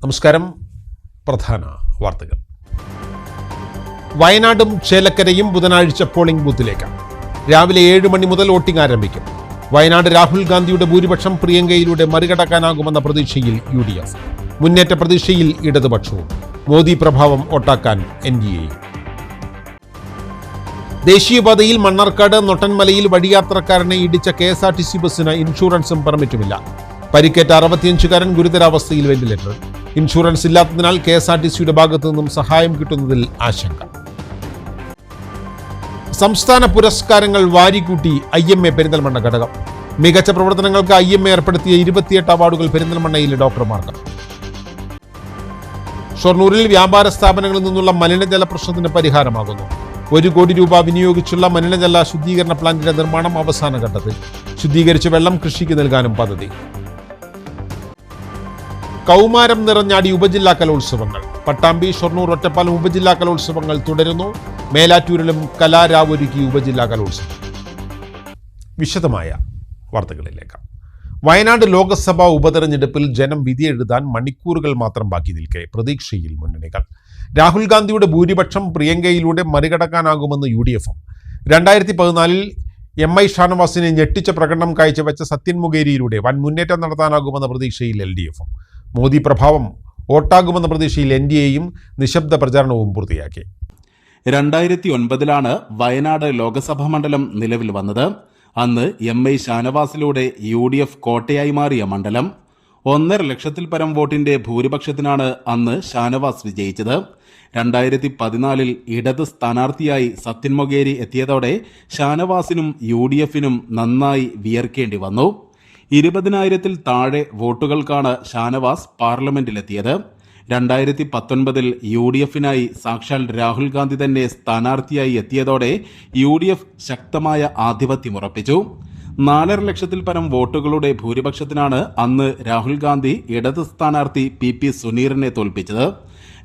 നമസ്കാരം. പ്രധാന വാർത്തകൾ. വയനാടും ചേലക്കരയും ബുധനാഴ്ച പോളിംഗ് ബൂത്തിലേക്ക്. രാവിലെ 7 മണി മുതൽ വോട്ടിംഗ് ആരംഭിക്കും. വയനാട് രാഹുൽ ഗാന്ധിയുടെ ഭൂരിപക്ഷം പ്രിയങ്കയിലൂടെ മറികടക്കാനാകുമെന്ന പ്രതീക്ഷയിൽ UDF. മുന്നേറ്റ പ്രതീക്ഷയിൽ ഇടതുപക്ഷവും. മോദി പ്രഭാവം ഒട്ടാക്കാൻ NDA. ദേശീയപാതയിൽ മണ്ണാർക്കാട് നൊട്ടൻമലയിൽ വഴിയാത്രക്കാരനെ ഇടിച്ച KSRTC ബസ്സിന് ഇൻഷുറൻസും പെർമിറ്റുമില്ല. പരിക്കേറ്റ 65-കാരൻ ഗുരുതരാവസ്ഥയിൽ വെന്റിലേറ്റർ. ഇൻഷുറൻസ് ഇല്ലാത്തതിനാൽ KSRTCയുടെ ഭാഗത്തു നിന്നും സഹായം കിട്ടുന്നതിൽ ആശങ്ക. സംസ്ഥാന പുരസ്കാരങ്ങൾ വാരിക്കൂട്ടി IMA പെരിന്തൽമണ്ണ ഘടകം. മികച്ച പ്രവർത്തനങ്ങൾക്ക് IMA ഏർപ്പെടുത്തിയ 28 അവാർഡുകൾ പെരിന്തൽമണ്ണയിലെ ഡോക്ടർമാർക്ക്. ഷൊർണൂരിൽ വ്യാപാര സ്ഥാപനങ്ങളിൽ നിന്നുള്ള മലിനജല പ്രശ്നത്തിന് പരിഹാരമാകുന്നു. 1 കോടി രൂപ വിനിയോഗിച്ചുള്ള മലിനജല ശുദ്ധീകരണ പ്ലാന്റിന്റെ നിർമ്മാണം അവസാന ഘട്ടത്തിൽ. ശുദ്ധീകരിച്ച വെള്ളം കൃഷിക്ക് നൽകാനും പദ്ധതി. കൗമാരം നിറഞ്ഞാടി ഉപജില്ലാ കലോത്സവങ്ങൾ. പട്ടാമ്പി, ഷൊർണൂർ, ഒറ്റപ്പാലം ഉപജില്ലാ കലോത്സവങ്ങൾ തുടരുന്നു. മേലാറ്റൂരിലും കലാരാവൊരുക്കി ഉപജില്ലാ കലോത്സവം. വിശദമായ വാർത്തകളിലേക്ക്. വയനാട് ലോക്സഭാ ഉപതെരഞ്ഞെടുപ്പിൽ ജനം വിധിയെഴുതാൻ മണിക്കൂറുകൾ മാത്രം ബാക്കി നിൽക്കെ പ്രതീക്ഷയിൽ മുന്നണികൾ. രാഹുൽ ഗാന്ധിയുടെ ഭൂരിപക്ഷം പ്രിയങ്കയിലൂടെ മറികടക്കാനാകുമെന്ന് UDF-ഉം. 2014 MI ഷാനവാസിനെ ഞെട്ടിച്ച പ്രകടനം കാഴ്ചവെച്ച സത്യൻ മുഖേരിയിലൂടെ വൻ മുന്നേറ്റം നടത്താനാകുമെന്ന പ്രതീക്ഷയിൽ LDF-ഉം. മോദി പ്രഭാവം വോട്ടാകുമെന്ന പ്രതീക്ഷയിൽ NDA-യും നിശബ്ദ പ്രചാരണവും പൂർത്തിയാക്കി. 2009 വയനാട് ലോക്സഭാ മണ്ഡലം നിലവിൽ വന്നത്. അന്ന് MI ഷാനവാസിലൂടെ UDF കോട്ടയായി മാറിയ മണ്ഡലം. 1.5 ലക്ഷത്തിൽ പരം വോട്ടിന്റെ ഭൂരിപക്ഷത്തിനാണ് അന്ന് ഷാനവാസ് വിജയിച്ചത്. 2014 ഇടത് സ്ഥാനാർത്ഥിയായി സത്യൻ മൊകേരി എത്തിയതോടെ ഷാനവാസിനും UDF-നും നന്നായി വിയർക്കേണ്ടി വന്നു. 20,000-ൽ താഴെ വോട്ടുകൾക്കാണ് ഷാനവാസ് പാർലമെന്റിലെത്തിയത്. 2019 UDF-നായി സാക്ഷാൽ രാഹുൽ ഗാന്ധി തന്നെ സ്ഥാനാർത്ഥിയായി എത്തിയതോടെ UDF ശക്തമായ ആധിപത്യമുറപ്പിച്ചു. 4.5 ലക്ഷത്തിൽ പരം വോട്ടുകളുടെ ഭൂരിപക്ഷത്തിനാണ് അന്ന് രാഹുൽ ഗാന്ധി ഇടത് സ്ഥാനാർത്ഥി PP സുനീറിനെ തോൽപ്പിച്ചത്.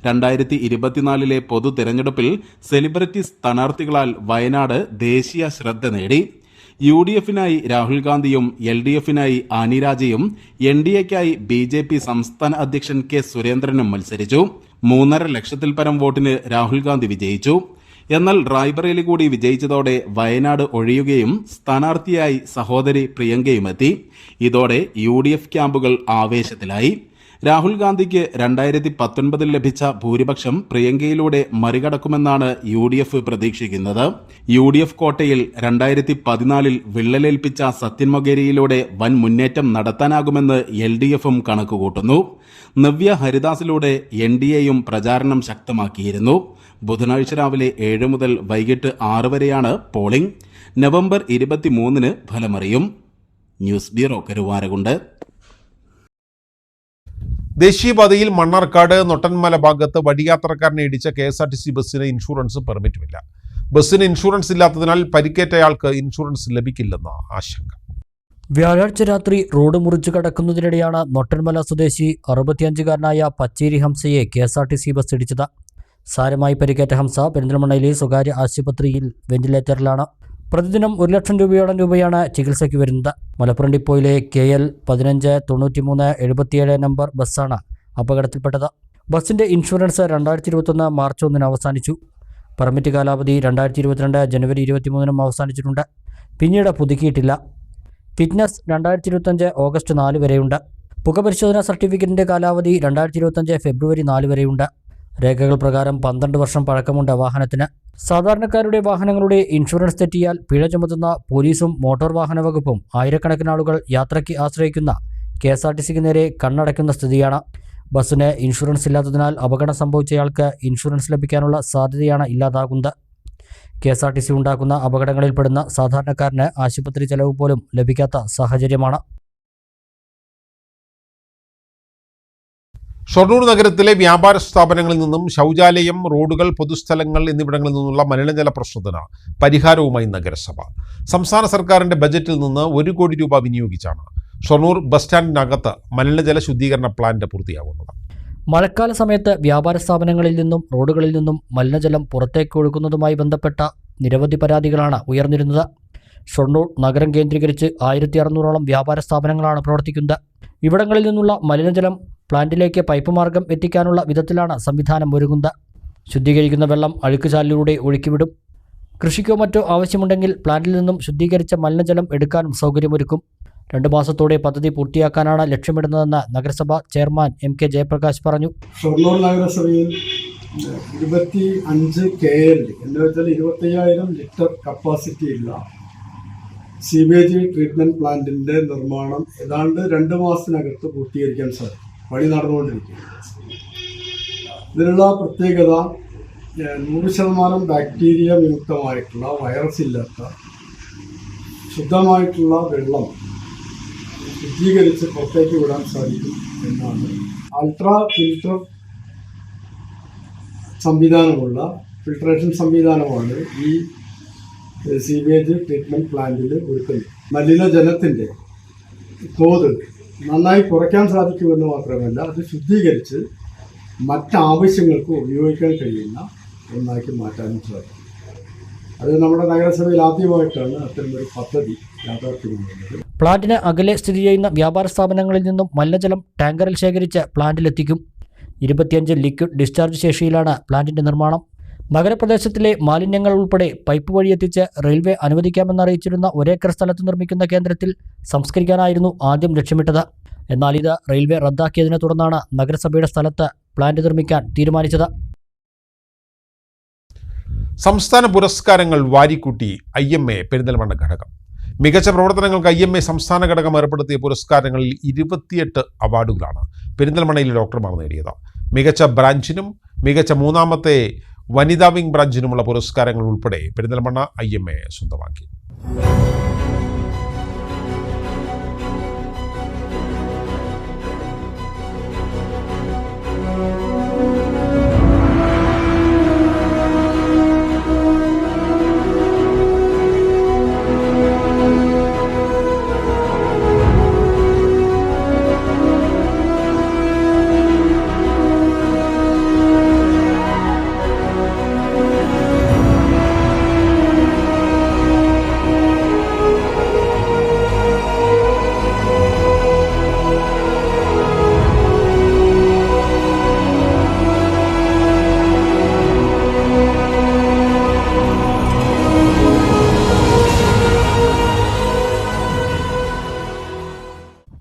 2024 പൊതു തെരഞ്ഞെടുപ്പിൽ സെലിബ്രിറ്റി സ്ഥാനാർത്ഥികളാൽ വയനാട് ദേശീയ ശ്രദ്ധ നേടി. UDF-നായി രാഹുൽ ഗാന്ധിയും LDF-നായി ആനി രാജയും NDA-യ്ക്കായി BJP സംസ്ഥാന അധ്യക്ഷൻ K സുരേന്ദ്രനും മത്സരിച്ചു. 3.5 ലക്ഷത്തിൽ പരം വോട്ടിന് രാഹുൽ ഗാന്ധി വിജയിച്ചു. എന്നാൽ റായ്ബറേലി കൂടി വിജയിച്ചതോടെ വയനാട് ഒഴിയുകയും സ്ഥാനാർത്ഥിയായി സഹോദരി പ്രിയങ്കയും എത്തി. ഇതോടെ UDF ക്യാമ്പുകൾ ആവേശത്തിലായി. രാഹുൽ ഗാന്ധിക്ക് 2019 ലഭിച്ച ഭൂരിപക്ഷം പ്രിയങ്കയിലൂടെ മറികടക്കുമെന്നാണ് UDF പ്രതീക്ഷിക്കുന്നത്. UDF കോട്ടയിൽ 2014 വിള്ളലേൽപ്പിച്ച സത്യൻ മൊകേരിയിലൂടെ വൻ മുന്നേറ്റം നടത്താനാകുമെന്ന് LDF-ഉം കണക്കുകൂട്ടുന്നു. നവ്യ ഹരിദാസിലൂടെ NDA-യും പ്രചാരണം ശക്തമാക്കിയിരുന്നു. ബുധനാഴ്ച രാവിലെ 7 മുതൽ വൈകിട്ട് 6 വരെയാണ് പോളിംഗ്. നവംബർ 23-ന് ഫലമറിയും. News bureau, Karuvarakundu. ദേശീയപാതയിൽ മണ്ണാർക്കാട് നൊട്ടൻമല ഭാഗത്ത് വഴിയാത്രക്കാരനെ ഇടിച്ച KSRTC ബസ്സിന് ഇൻഷുറൻസ് പെർമിറ്റുമില്ല. ബസ്സിന് ഇൻഷുറൻസ് ഇല്ലാത്തതിനാൽ പരിക്കേറ്റയാൾക്ക് ഇൻഷുറൻസ് ലഭിക്കില്ലെന്ന ആശങ്ക. വ്യാഴാഴ്ച രാത്രി റോഡ് മുറിച്ചു കടക്കുന്നതിനിടെയാണ് നൊട്ടൻമല സ്വദേശി 65-കാരനായ പച്ചേരി ഹംസയെ KSRTC ബസ് ഇടിച്ചത്. സാരമായി പരിക്കേറ്റ ഹംസ പെരിന്തൽമണ്ണയിലെ സ്വകാര്യ ആശുപത്രിയിൽ വെന്റിലേറ്ററിലാണ്. പ്രതിദിനം 1 ലക്ഷം രൂപയാണ് ചികിത്സയ്ക്ക് വരുന്നത്. മലപ്പുറം ഡിപ്പോയിലെ KL 159377 നമ്പർ ബസ്സാണ് അപകടത്തിൽപ്പെട്ടത്. ബസ്സിന്റെ ഇൻഷുറൻസ് 2021 മാർച്ച് 1-ന് അവസാനിച്ചു. പെർമിറ്റ് കാലാവധി 2022 ജനുവരി 23-നും അവസാനിച്ചിട്ടുണ്ട്. പിന്നീട് പുതുക്കിയിട്ടില്ല. ഫിറ്റ്നസ് 2025 ഓഗസ്റ്റ് 4 വരെയുണ്ട്. പുകപരിശോധനാ സർട്ടിഫിക്കറ്റിന്റെ കാലാവധി 2025 ഫെബ്രുവരി 4 വരെയുണ്ട്. രേഖകൾ പ്രകാരം 12 വർഷം പഴക്കമുണ്ട് വാഹനത്തിന്. സാധാരണക്കാരുടെ വാഹനങ്ങളുടെ ഇൻഷുറൻസ് തെറ്റിയാൽ പിഴ ചുമത്തുന്ന പോലീസും മോട്ടോർ വാഹന വകുപ്പും ആയിരക്കണക്കിന് ആളുകൾ യാത്രയ്ക്ക് ആശ്രയിക്കുന്ന KSRTCക്ക് നേരെ കണ്ണടയ്ക്കുന്ന സ്ഥിതിയാണ്. ബസ്സിന് ഇൻഷുറൻസ് ഇല്ലാത്തതിനാൽ അപകടം സംഭവിച്ചയാൾക്ക് ഇൻഷുറൻസ് ലഭിക്കാനുള്ള സാധ്യതയാണ് ഇല്ലാതാകുന്നത്. KSRTC ഉണ്ടാക്കുന്ന അപകടങ്ങളിൽപ്പെടുന്ന സാധാരണക്കാരന് ആശുപത്രി ചെലവ് പോലും ലഭിക്കാത്ത സാഹചര്യമാണ്. ഷൊർണൂർ നഗരത്തിലെ വ്യാപാര സ്ഥാപനങ്ങളിൽ നിന്നും ശൗചാലയം, റോഡുകൾ, പൊതുസ്ഥലങ്ങൾ എന്നിവിടങ്ങളിൽ നിന്നുള്ള മലിനജല പ്രശ്നത്തിന് പരിഹാരവുമായി നഗരസഭ. സംസ്ഥാന സർക്കാരിന്റെ ബജറ്റിൽ നിന്ന് 1 കോടി രൂപ വിനിയോഗിച്ചാണ് ഷൊർണൂർ ബസ് സ്റ്റാൻഡിനകത്ത് മലിനജല ശുദ്ധീകരണ പ്ലാന്റ് പൂർത്തിയാകുന്നത്. മഴക്കാല സമയത്ത് വ്യാപാര സ്ഥാപനങ്ങളിൽ നിന്നും റോഡുകളിൽ നിന്നും മലിനജലം പുറത്തേക്ക് ഒഴുകുന്നതുമായി ബന്ധപ്പെട്ട നിരവധി പരാതികളാണ് ഉയർന്നിരുന്നത്. ഷൊർണൂർ നഗരം കേന്ദ്രീകരിച്ച് 1600ഓളം വ്യാപാര സ്ഥാപനങ്ങളാണ് പ്രവർത്തിക്കുന്നത്. ഇവിടങ്ങളിൽ നിന്നുള്ള മലിനജലം പ്ലാന്റിലേക്ക് പൈപ്പ് മാർഗം എത്തിക്കാനുള്ള വിധത്തിലാണ് സംവിധാനം ഒരുങ്ങുന്നത്. ശുദ്ധീകരിക്കുന്ന വെള്ളം അഴുക്കുചാലിലൂടെ ഒഴുക്കിവിടും. കൃഷിക്കോ മറ്റോ ആവശ്യമുണ്ടെങ്കിൽ പ്ലാന്റിൽ നിന്നും ശുദ്ധീകരിച്ച മലിനജലം എടുക്കാനും സൗകര്യമൊരുക്കും. 2 മാസത്തോടെ പദ്ധതി പൂർത്തിയാക്കാനാണ് ലക്ഷ്യമിടുന്നതെന്ന് നഗരസഭാ ചെയർമാൻ MK ജയപ്രകാശ് പറഞ്ഞു. ഷൊർണൂർ നഗരസഭയിൽ 25 KL എന്ന് വെച്ചാൽ 25,000 ലിറ്റർ കപ്പാസിറ്റി ഉള്ള സീവേജ് ട്രീറ്റ്മെൻറ്റ് പ്ലാന്റിൻ്റെ നിർമ്മാണം ഏതാണ്ട് 2 മാസത്തിനകത്ത് പൂർത്തീകരിക്കാൻ സാധിക്കും. പണി നടന്നുകൊണ്ടിരിക്കും. ഇതിനുള്ള പ്രത്യേകത 100% ബാക്ടീരിയ വിമുക്തമായിട്ടുള്ള വൈറസ് ഇല്ലാത്ത ശുദ്ധമായിട്ടുള്ള വെള്ളം ശുദ്ധീകരിച്ച് പുറത്തേക്ക് വിടാൻ സാധിക്കും എന്നാണ്. അൾട്രാ ഫിൽട്ടർ സംവിധാനമുള്ള ഫിൽട്രേഷൻ സംവിധാനമാണ് ഈ സീവേജ് ട്രീറ്റ്മെൻറ്റ് പ്ലാന്റിൽ ഒരുക്കുന്നത്. മലിനജലത്തിൻ്റെ തോത് നന്നായി കുറയ്ക്കാൻ സാധിക്കുമെന്ന് മാത്രമല്ല, അത് ശുദ്ധീകരിച്ച് മറ്റാവശ്യങ്ങൾക്ക് ഉപയോഗിക്കാൻ കഴിയുന്ന ഒന്നാക്കി മാറ്റാനും സാധിക്കും. അത് നമ്മുടെ നഗരസഭയിൽ ആദ്യമായിട്ടാണ് അത്തരമൊരു പദ്ധതി യാഥാർത്ഥ്യമാകുന്നത്. പ്ലാന്റിന് അകലെ സ്ഥിതി ചെയ്യുന്ന വ്യാപാര സ്ഥാപനങ്ങളിൽ നിന്നും മലിനജലം ടാങ്കറിൽ ശേഖരിച്ച് പ്ലാന്റിലെത്തിക്കും. 25 ലിക്വിഡ് ഡിസ്ചാർജ് ശേഷിയിലാണ് പ്ലാന്റിന്റെ നിർമ്മാണം. നഗരപ്രദേശത്തിലെ മാലിന്യങ്ങൾ ഉൾപ്പെടെ പൈപ്പ് വഴി എത്തിച്ച് റെയിൽവേ അനുവദിക്കാമെന്നറിയിച്ചിരുന്ന 1 ഏക്കർ സ്ഥലത്ത് നിർമ്മിക്കുന്ന കേന്ദ്രത്തിൽ സംസ്കരിക്കാനായിരുന്നു ആദ്യം ലക്ഷ്യമിട്ടത്. എന്നാൽ ഇത് റെയിൽവേ റദ്ദാക്കിയതിനെ തുടർന്നാണ് നഗരസഭയുടെ സ്ഥലത്ത് പ്ലാന്റ് നിർമ്മിക്കാൻ തീരുമാനിച്ചത്. സംസ്ഥാന പുരസ്കാരങ്ങൾ വാരിക്കൂട്ടി IMA പെരിന്തൽമണ്ണ ഘടകം. മികച്ച പ്രവർത്തനങ്ങൾക്ക് IMA സംസ്ഥാന ഘടകം ഏർപ്പെടുത്തിയ പുരസ്കാരങ്ങളിൽ 28 അവാർഡുകളാണ് പെരിന്തൽമണ്ണയിലെ ഡോക്ടർമാർ നേടിയത്. മികച്ച ബ്രാഞ്ചിനും മികച്ച 3ാമത്തെ വനിതാ വിംഗ് ബ്രാഞ്ചിനുമുള്ള പുരസ്കാരങ്ങൾ ഉൾപ്പെടെ പെരിന്തൽമണ്ണ IMA സ്വന്തമാക്കി.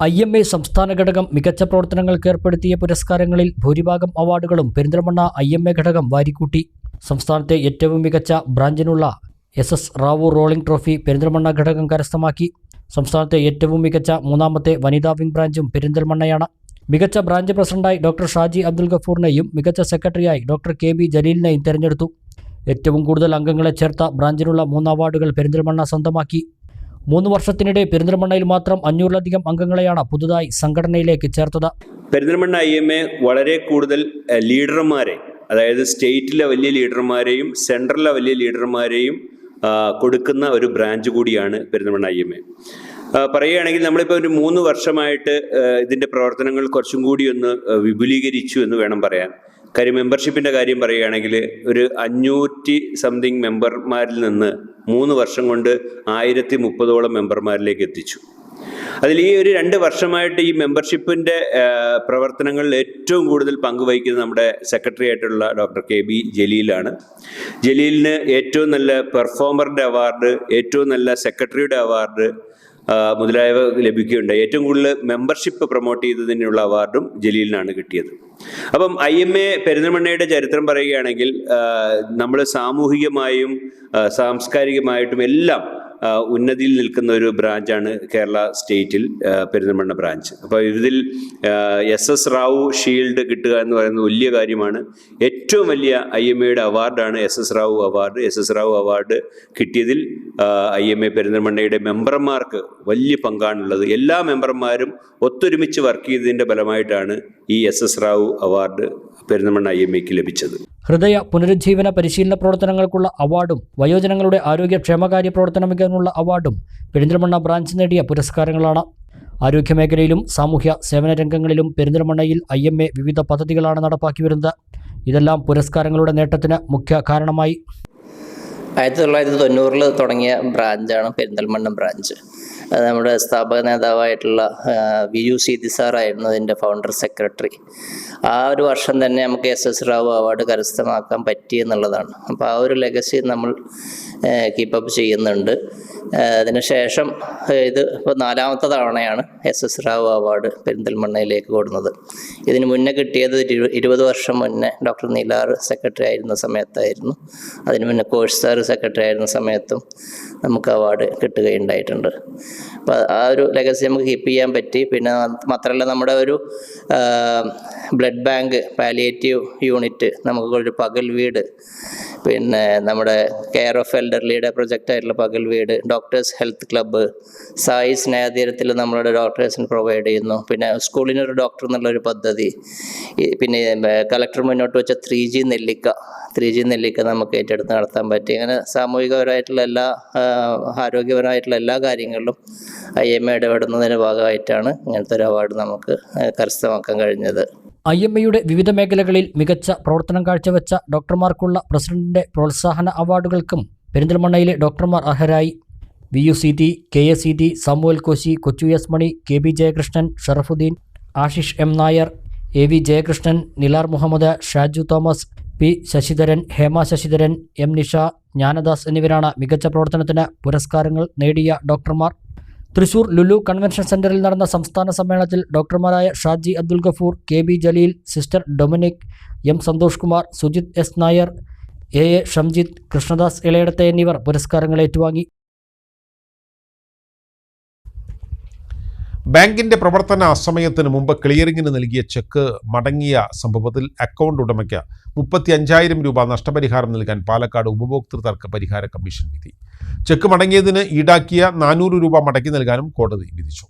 IMA സംസ്ഥാന ഘടകം മികച്ച പ്രവർത്തനങ്ങൾക്ക് ഏർപ്പെടുത്തിയ പുരസ്കാരങ്ങളിൽ ഭൂരിഭാഗം അവാർഡുകളും പെരിന്തൽമണ്ണ IMA ഘടകം വാരിക്കൂട്ടി. സംസ്ഥാനത്തെ ഏറ്റവും മികച്ച ബ്രാഞ്ചിനുള്ള SS Rao rolling trophy Perinthalmanna ഘടകം കരസ്ഥമാക്കി. സംസ്ഥാനത്തെ ഏറ്റവും മികച്ച 3ാമത്തെ വനിതാ വിംഗ് ബ്രാഞ്ചും പെരിന്തൽമണ്ണയാണ്. മികച്ച ബ്രാഞ്ച് പ്രസിഡന്റായി ഡോക്ടർ ഷാജി അബ്ദുൽ ഗഫൂറിനെയും മികച്ച സെക്രട്ടറിയായി ഡോക്ടർ KB ജലീലിനെയും തെരഞ്ഞെടുത്തു. ഏറ്റവും കൂടുതൽ അംഗങ്ങളെ ചേർത്ത ബ്രാഞ്ചിനുള്ള 3 അവാർഡുകൾ പെരിന്തൽമണ്ണ സ്വന്തമാക്കി. 3 വർഷത്തിനിടെ പെരിന്തൽമണ്ണയിൽ മാത്രം 500-ലധികം അംഗങ്ങളെയാണ് പുതുതായി സംഘടനയിലേക്ക് ചേർത്തത്. പെരിന്തൽമണ്ണ IMA വളരെ കൂടുതൽ ലീഡർമാരെ, അതായത് സ്റ്റേറ്റിലെ വലിയ ലീഡർമാരെയും സെൻട്രലിലെ വലിയ ലീഡർമാരെയും കൊടുക്കുന്ന ഒരു ബ്രാഞ്ച് കൂടിയാണ് പെരിന്തൽമണ്ണ IMA. പറയുകയാണെങ്കിൽ നമ്മളിപ്പോൾ ഒരു 3 വർഷമായിട്ട് ഇതിൻ്റെ പ്രവർത്തനങ്ങൾ കുറച്ചും കൂടി ഒന്ന് വിപുലീകരിച്ചു എന്ന് വേണം പറയാൻ. കാര്യം മെമ്പർഷിപ്പിൻ്റെ കാര്യം പറയുകയാണെങ്കിൽ ഒരു 500 മെമ്പർമാരിൽ നിന്ന് 3 വർഷം കൊണ്ട് 1030ഓളം മെമ്പർമാരിലേക്ക് എത്തിച്ചു. അതിൽ ഈ ഒരു 2 വർഷമായിട്ട് ഈ മെമ്പർഷിപ്പിൻ്റെ പ്രവർത്തനങ്ങളിൽ ഏറ്റവും കൂടുതൽ പങ്കുവഹിക്കുന്നത് നമ്മുടെ സെക്രട്ടറി ആയിട്ടുള്ള ഡോക്ടർ KB ജലീലാണ്. ജലീലിന് ഏറ്റവും നല്ല പെർഫോമറിൻ്റെ അവാർഡ്, ഏറ്റവും നല്ല സെക്രട്ടറിയുടെ അവാർഡ് മുതലായവ ലഭിക്കുകയുണ്ടായി. ഏറ്റവും കൂടുതൽ മെമ്പർഷിപ്പ് പ്രൊമോട്ട് ചെയ്തതിനുള്ള അവാർഡും ജലീലിനാണ് കിട്ടിയത്. അപ്പം IMA പെരിന്തൽമണ്ണയുടെ ചരിത്രം പറയുകയാണെങ്കിൽ നമ്മൾ സാമൂഹികമായും സാംസ്കാരികമായിട്ടും എല്ലാം ഉന്നതിയിൽ നിൽക്കുന്ന ഒരു ബ്രാഞ്ചാണ് കേരള സ്റ്റേറ്റിൽ പെരിന്തൽമണ്ണ ബ്രാഞ്ച്. അപ്പോൾ ഇതിൽ SS റാവു ഷീൽഡ് കിട്ടുക എന്ന് പറയുന്നത് വലിയ കാര്യമാണ്. ഏറ്റവും വലിയ IMAയുടെ അവാർഡാണ് SS Rao award. SS Rao award കിട്ടിയതിൽ IMA പെരിന്തൽമണ്ണയുടെ മെമ്പർമാർക്ക് വലിയ പങ്കാണുള്ളത്. എല്ലാ മെമ്പർമാരും ഒത്തൊരുമിച്ച് വർക്ക് ചെയ്തതിൻ്റെ ഫലമായിട്ടാണ് ഈ SS റാവു അവാർഡ് പെരിന്തൽമണ്ണ IMAക്ക് ലഭിച്ചത്. ഹൃദയ പുനരുജ്ജീവന പരിശീലന പ്രവർത്തനങ്ങൾക്കുള്ള അവാർഡും വയോജനങ്ങളുടെ ആരോഗ്യക്ഷേമകാര്യ പ്രവർത്തന മികവിനുള്ള അവാർഡും പെരിന്തൽമണ്ണ ബ്രാഞ്ച് നേടിയ പുരസ്കാരങ്ങളാണ്. ആരോഗ്യമേഖലയിലും സാമൂഹ്യ സേവന രംഗങ്ങളിലും പെരിന്തൽമണ്ണയിൽ IMA വിവിധ പദ്ധതികളാണ് നടപ്പാക്കി വരുന്നത്. ഇതെല്ലാം പുരസ്കാരങ്ങളുടെ നേട്ടത്തിന് മുഖ്യ കാരണമായി. 1990 തുടങ്ങിയ ബ്രാഞ്ചാണ് പെരിന്തൽമണ്ണ ബ്രാഞ്ച്. അത് നമ്മുടെ സ്ഥാപക നേതാവായിട്ടുള്ള VU സാറായിരുന്നു അതിൻ്റെ ഫൗണ്ടർ സെക്രട്ടറി. ആ ഒരു വർഷം തന്നെ നമുക്ക് SS റാവു അവാർഡ് കരസ്ഥമാക്കാൻ പറ്റി എന്നുള്ളതാണ്. അപ്പോൾ ആ ഒരു ലെഗസി നമ്മൾ കീപ്പപ്പ് ചെയ്യുന്നുണ്ട്. അതിനുശേഷം ഇത് ഇപ്പോൾ 4ാമത്തെ തവണയാണ് SS റാവു അവാർഡ് പെരിന്തൽമണ്ണയിലേക്ക് കൊടുക്കുന്നത്. ഇതിന് മുന്നേ കിട്ടിയത് 20 വർഷം മുന്നേ ഡോക്ടർ നിലാർ സെക്രട്ടറി ആയിരുന്ന സമയത്തായിരുന്നു. അതിന് മുന്നേ കോഴ്സ് സാർ സെക്രട്ടറി ആയിരുന്ന സമയത്തും നമുക്ക് അവാർഡ് കിട്ടുകയുണ്ടായിട്ടുണ്ട്. അപ്പോൾ ആ ഒരു ലെഗസി നമുക്ക് കീപ്പ് ചെയ്യാൻ പറ്റി. പിന്നെ മാത്രമല്ല നമ്മുടെ ഒരു ബ്ലഡ് ബാങ്ക് പാലിയേറ്റീവ് യൂണിറ്റ്, നമുക്കൊരു പകൽ വീട്, പിന്നെ നമ്മുടെ കെയർ ഓഫ് എൽഡർലിയുടെ പ്രൊജക്റ്റായിട്ടുള്ള പകൽ വീട്, ഡോക്ടേഴ്സ് ഹെൽത്ത് ക്ലബ്ബ്, സായി സ്നേഹതീരത്തിൽ നമ്മളുടെ ഡോക്ടേഴ്സിന് പ്രൊവൈഡ് ചെയ്യുന്നു. പിന്നെ സ്കൂളിനൊരു ഡോക്ടർ എന്നുള്ളൊരു പദ്ധതി. പിന്നെ കളക്ടർ മുന്നോട്ട് വെച്ച 3G നെല്ലിക്ക നമുക്ക് ഏറ്റെടുത്ത് നടത്താൻ പറ്റി. അങ്ങനെ സാമൂഹികപരമായിട്ടുള്ള ആരോഗ്യപരമായിട്ടുള്ള എല്ലാ കാര്യങ്ങളിലും IMA ഇടപെടുന്നതിൻ്റെ ഭാഗമായിട്ടാണ് ഇങ്ങനത്തെ ഒരു അവാർഡ് നമുക്ക് കരസ്ഥമാക്കാൻ കഴിഞ്ഞത്. IMAയുടെ വിവിധ മേഖലകളിൽ മികച്ച പ്രവർത്തനം കാഴ്ചവെച്ച ഡോക്ടർമാർക്കുള്ള പ്രസിഡന്റിന്റെ പ്രോത്സാഹന അവാർഡുകൾക്കും പെരിന്തൽമണ്ണയിലെ ഡോക്ടർമാർ അർഹരായി. VUCT, KACT, Samuel Koshy, Kochu S Mani, KB Jayakrishnan, Sharafuddin, Ashish M Nair, AV Jayakrishnan, Nilar Muhammad, Shaju Thomas, P Sasidharan, Hema Sasidharan, M Nisha, Jnanadas എന്നിവരാണ് മികച്ച പ്രവർത്തനത്തിന് പുരസ്കാരങ്ങൾ നേടിയ ഡോക്ടർമാർ. തൃശൂർ ലുലു കൺവെൻഷൻ സെന്ററിൽ നടന്ന സംസ്ഥാന സമ്മേളനത്തിൽ ഡോക്ടർമാരായ Shaji Abdul Gafoor, KB Jaleel, sister Dominic, M Santhosh Kumar, Sujith S Nair, AA Shamjith, Krishnadas ഇളയടത്തെ എന്നിവർ പുരസ്കാരങ്ങൾ ഏറ്റുവാങ്ങി. ബാങ്കിന്റെ പ്രവർത്തന അസമയത്തിന് മുമ്പ് ക്ലിയറിംഗിന് നൽകിയ ചെക്ക് മടങ്ങിയ സംഭവത്തിൽ അക്കൗണ്ട് ഉടമയ്ക്ക് 35,000 രൂപ നഷ്ടപരിഹാരം നൽകാൻ പാലക്കാട് ഉപഭോക്തൃ തർക്ക പരിഹാര കമ്മീഷൻ വിധി. ചെക്ക് മടങ്ങിയതിന് ഈടാക്കിയ 400 രൂപ മടക്കി നൽകാനും കോടതി വിധിച്ചു.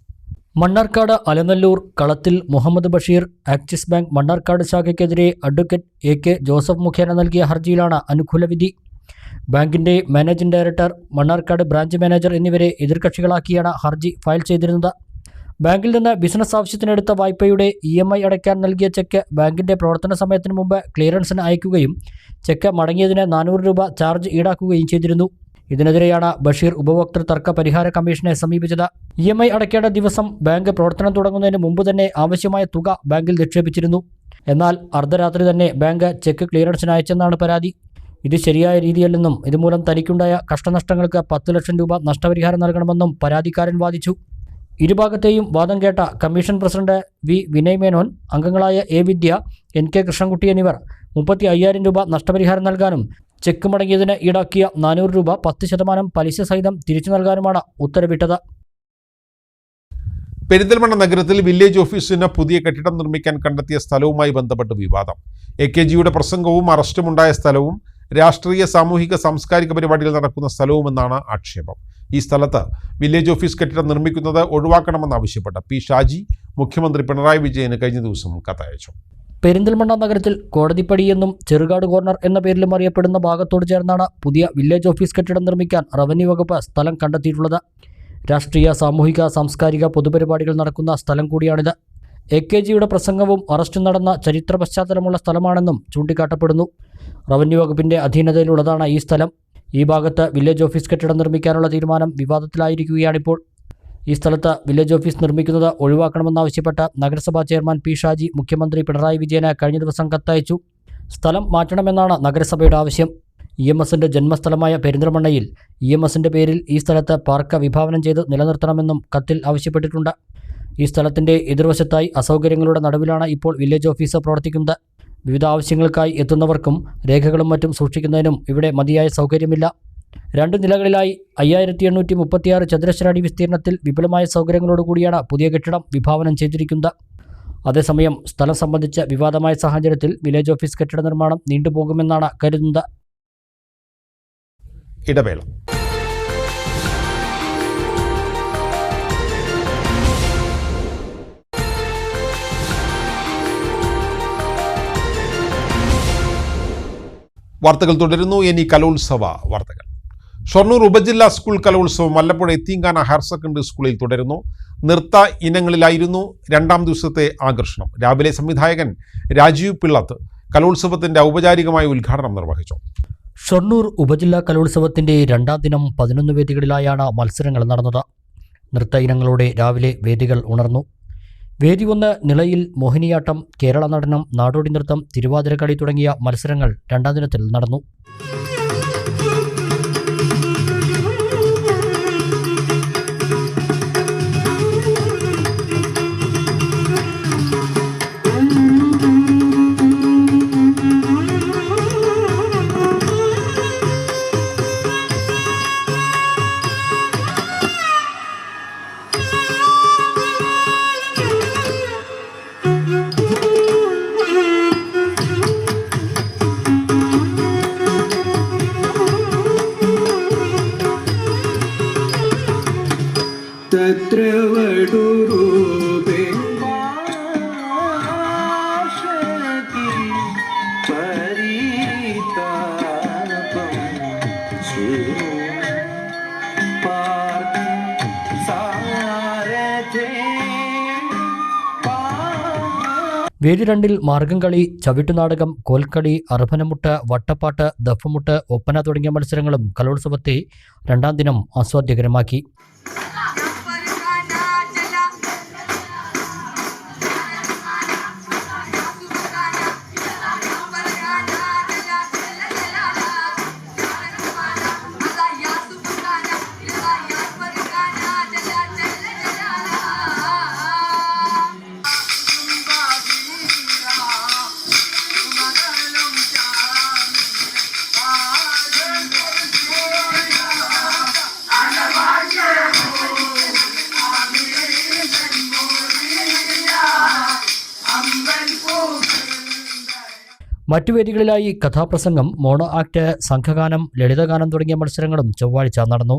മണ്ണാർക്കാട് അലനല്ലൂർ കളത്തിൽ മുഹമ്മദ് ബഷീർ ആക്സിസ് ബാങ്ക് മണ്ണാർക്കാട് ശാഖയ്ക്കെതിരെ അഡ്വക്കേറ്റ് AK ജോസഫ് മുഖേന നൽകിയ ഹർജിയിലാണ് അനുകൂല വിധി. ബാങ്കിന്റെ managing director, Mannarkkad branch manager എന്നിവരെ എതിർകക്ഷികളാക്കിയാണ് ഹർജി ഫയൽ ചെയ്തിരുന്നത്. ബാങ്കിൽ നിന്ന് ബിസിനസ് ആവശ്യത്തിനെടുത്ത വായ്പയുടെ EMI അടയ്ക്കാൻ നൽകിയ ചെക്ക് ബാങ്കിന്റെ പ്രവർത്തന സമയത്തിന് മുമ്പ് ക്ലിയറൻസിന് അയക്കുകയും ചെക്ക് മടങ്ങിയതിന് 400 രൂപ ചാർജ് ഈടാക്കുകയും ചെയ്തിരുന്നു. ഇതിനെതിരെയാണ് ബഷീർ ഉപഭോക്തൃ തർക്ക പരിഹാര കമ്മീഷനെ സമീപിച്ചത്. EMI അടയ്ക്കേണ്ട ദിവസം ബാങ്ക് പ്രവർത്തനം തുടങ്ങുന്നതിന് മുമ്പ് തന്നെ ആവശ്യമായ തുക ബാങ്കിൽ നിക്ഷേപിച്ചിരുന്നു. എന്നാൽ അർദ്ധരാത്രി തന്നെ ബാങ്ക് ചെക്ക് ക്ലിയറൻസിന് അയച്ചെന്നാണ് പരാതി. ഇത് ശരിയായ രീതിയല്ലെന്നും ഇതുമൂലം തനിക്കുണ്ടായ കഷ്ടനഷ്ടങ്ങൾക്ക് 10 ലക്ഷം രൂപ നഷ്ടപരിഹാരം നൽകണമെന്നും പരാതിക്കാരൻ വാദിച്ചു. ഇരുഭാഗത്തെയും വാദം കേട്ട commission president V Vinay Menon, അംഗങ്ങളായ A വിദ്യ, NK കൃഷ്ണൻകുട്ടി എന്നിവർ 35,000 രൂപ നഷ്ടപരിഹാരം നൽകാനും ചെക്ക് മടങ്ങിയതിന് ഈടാക്കിയ 400 രൂപ 10% പലിശ സഹിതം തിരിച്ചു നൽകാനുമാണ് ഉത്തരവിട്ടത്. പെരിന്തൽമണ്ണ നഗരത്തിൽ വില്ലേജ് ഓഫീസിന് പുതിയ കെട്ടിടം നിർമ്മിക്കാൻ കണ്ടെത്തിയ സ്ഥലവുമായി ബന്ധപ്പെട്ട് വിവാദം. AKGയുടെ പ്രസംഗവും അറസ്റ്റുമുണ്ടായ സ്ഥലവും രാഷ്ട്രീയ, സാമൂഹിക, സാംസ്കാരിക പരിപാടികൾ നടക്കുന്ന സ്ഥലവുമെന്നാണ് ആക്ഷേപം. ഈ സ്ഥലത്ത് വില്ലേജ് ഓഫീസ് കെട്ടിടം നിർമ്മിക്കുന്നത് ഒഴിവാക്കണമെന്നാവശ്യപ്പെട്ട P ഷാജി മുഖ്യമന്ത്രി പിണറായി വിജയന് കഴിഞ്ഞ ദിവസം കത്തയച്ചു. പെരിന്തൽമണ്ണ നഗരത്തിൽ കോടതിപ്പടി എന്നും ചെറുകാട് കോർണർ എന്ന പേരിലും അറിയപ്പെടുന്ന ഭാഗത്തോട് ചേർന്നാണ് പുതിയ വില്ലേജ് ഓഫീസ് കെട്ടിടം നിർമ്മിക്കാൻ റവന്യൂ വകുപ്പ് സ്ഥലം കണ്ടെത്തിയിട്ടുള്ളത്. രാഷ്ട്രീയ, സാമൂഹിക, സാംസ്കാരിക പൊതുപരിപാടികൾ നടക്കുന്ന സ്ഥലം കൂടിയാണിത്. AKGയുടെ പ്രസംഗവും അറസ്റ്റും നടന്ന ചരിത്ര പശ്ചാത്തലമുള്ള സ്ഥലമാണെന്നും ചൂണ്ടിക്കാട്ടപ്പെടുന്നു. റവന്യൂ വകുപ്പിന്റെ അധീനതയിലുള്ളതാണ് ഈ സ്ഥലം. ഈ ഭാഗത്ത് വില്ലേജ് ഓഫീസ് കെട്ടിടം നിർമ്മിക്കാനുള്ള തീരുമാനം വിവാദത്തിലായിരിക്കുകയാണിപ്പോൾ. ഈ സ്ഥലത്ത് വില്ലേജ് ഓഫീസ് നിർമ്മിക്കുന്നത് ഒഴിവാക്കണമെന്നാവശ്യപ്പെട്ട് നഗരസഭാ ചെയർമാൻ P ഷാജി മുഖ്യമന്ത്രി പിണറായി വിജയന് കഴിഞ്ഞ ദിവസം കത്തയച്ചു. സ്ഥലം മാറ്റണമെന്നാണ് നഗരസഭയുടെ ആവശ്യം. EMSന്റെ ജന്മസ്ഥലമായ പെരിന്തൽമണ്ണയിൽ EMSന്റെ പേരിൽ ഈ സ്ഥലത്ത് പാർക്ക് വിഭാവനം ചെയ്ത് നിലനിർത്തണമെന്നും കത്തിൽ ആവശ്യപ്പെട്ടിട്ടുണ്ട്. ഈ സ്ഥലത്തിന്റെ എതിർവശത്തായി അസൗകര്യങ്ങളുടെ നടുവിലാണ് ഇപ്പോൾ വില്ലേജ് ഓഫീസ് പ്രവർത്തിക്കുന്നത്. വിവിധ ആവശ്യങ്ങൾക്കായി എത്തുന്നവർക്കും രേഖകളും മറ്റും സൂക്ഷിക്കുന്നതിനും ഇവിടെ മതിയായ സൗകര്യമില്ല. 2 നിലകളിലായി 5836 ചതുരശ്ര അടി വിസ്തീർണത്തിൽ വിപുലമായ സൗകര്യങ്ങളോടുകൂടിയാണ് പുതിയ കെട്ടിടം വിഭാവനം ചെയ്തിരിക്കുന്നത്. അതേസമയം സ്ഥലം സംബന്ധിച്ച വിവാദമായ സാഹചര്യത്തിൽ വില്ലേജ് ഓഫീസ് കെട്ടിട നിർമ്മാണം നീണ്ടുപോകുമെന്നാണ് കരുതുന്നത്. ഇടവേള. വാർത്തകൾ തുടരുന്നു. ഇനി കലോത്സവ വാർത്തകൾ. ഷൊർണൂർ ഉപജില്ലാ സ്കൂൾ കലോത്സവം വല്ലപ്പുഴ എത്തിങ്കാന ഹയർ സെക്കൻഡറി സ്കൂളിൽ തുടരുന്നു. നൃത്ത ഇനങ്ങളിലായിരുന്നു 2ാം ദിവസത്തെ ആകർഷണം. രാവിലെ സംവിധായകൻ രാജീവ് പിള്ളത്ത് കലോത്സവത്തിന്റെ ഔപചാരികമായ ഉദ്ഘാടനം നിർവഹിച്ചു. ഷൊർണൂർ ഉപജില്ലാ കലോത്സവത്തിന്റെ രണ്ടാം ദിനം 11 വേദികളിലായാണ് മത്സരങ്ങൾ നടന്നത്. നൃത്ത ഇനങ്ങളോടെ രാവിലെ വേദികൾ ഉണർന്നു. വേദി 1 നിളയിൽ മോഹിനിയാട്ടം, കേരള നടനം, നാടോടി നൃത്തം, തിരുവാതിരക്കളി തുടങ്ങിയ മത്സരങ്ങൾ രണ്ടാം ദിനത്തിൽ നടന്നു. വേദി 2 മാർഗംകളി, ചവിട്ടുനാടകം, കോൽക്കളി, അർഭനമുട്ട്, വട്ടപ്പാട്ട്, ദഫ്മുട്ട്, ഒപ്പന തുടങ്ങിയ മത്സരങ്ങളും കലോത്സവത്തെ രണ്ടാം ദിനം ആസ്വാദ്യകരമാക്കി. മറ്റു വേദികളിലായി കഥാപ്രസംഗം, മോണോ ആക്ട്, സംഘഗാനം, ലളിതഗാനം തുടങ്ങിയ മത്സരങ്ങളും ചൊവ്വാഴ്ച നടന്നു.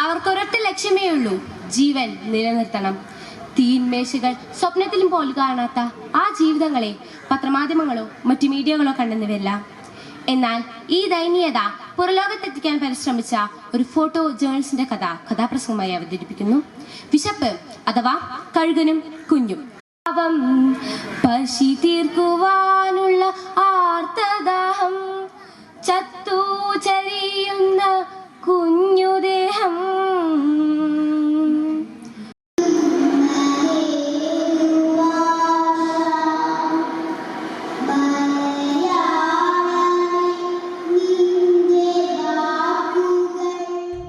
അവർക്കൊരൊറ്റ ലക്ഷ്യമേ ഉള്ളൂ, ജീവൻ നിലനിർത്തണം. തീന്മേശകൾ സ്വപ്നത്തിലും പോലും കാണാത്ത ആ ജീവിതങ്ങളെ പത്രമാധ്യമങ്ങളോ മറ്റു മീഡിയകളോ കണ്ടെന്ന് വരില്ല. എന്നാൽ ഈ ദയനീയത പുറലോകത്തെത്തിക്കാൻ പരിശ്രമിച്ച ഒരു ഫോട്ടോ ജേർണലിസ്റ്റിന്റെ കഥാപ്രസംഗമായി അവതരിപ്പിക്കുന്നു. വിശപ്പ് അഥവാ കഴുകനും കുഞ്ഞും. പാവം പശി തീർക്കുവാനുള്ള ആർത്തദാഹം, ചത്തു ചരിയുന്ന കുഞ്ഞുദേഹം.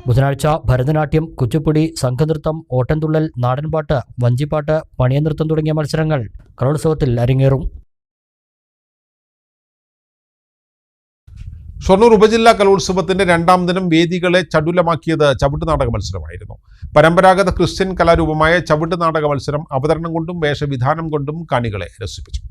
ബുധനാഴ്ച ഭരതനാട്യം, കുച്ചിപ്പുടി, സംഘനൃത്തം, ഓട്ടൻതുള്ളൽ, നാടൻപാട്ട്, വഞ്ചിപ്പാട്ട്, പണിയനൃത്തം തുടങ്ങിയ മത്സരങ്ങൾ കലോത്സവത്തിൽ അരങ്ങേറും. ഷൊർണൂർ ഉപജില്ലാ കലോത്സവത്തിന്റെ രണ്ടാം ദിനം വേദികളെ ചടുലമാക്കിയത് ചവിട്ടുനാടക മത്സരമായിരുന്നു. പരമ്പരാഗത ക്രിസ്ത്യൻ കലാരൂപമായ ചവിട്ടുനാടക മത്സരം അവതരണം കൊണ്ടും വേഷവിധാനം കൊണ്ടും കാണികളെ രസിപ്പിച്ചു.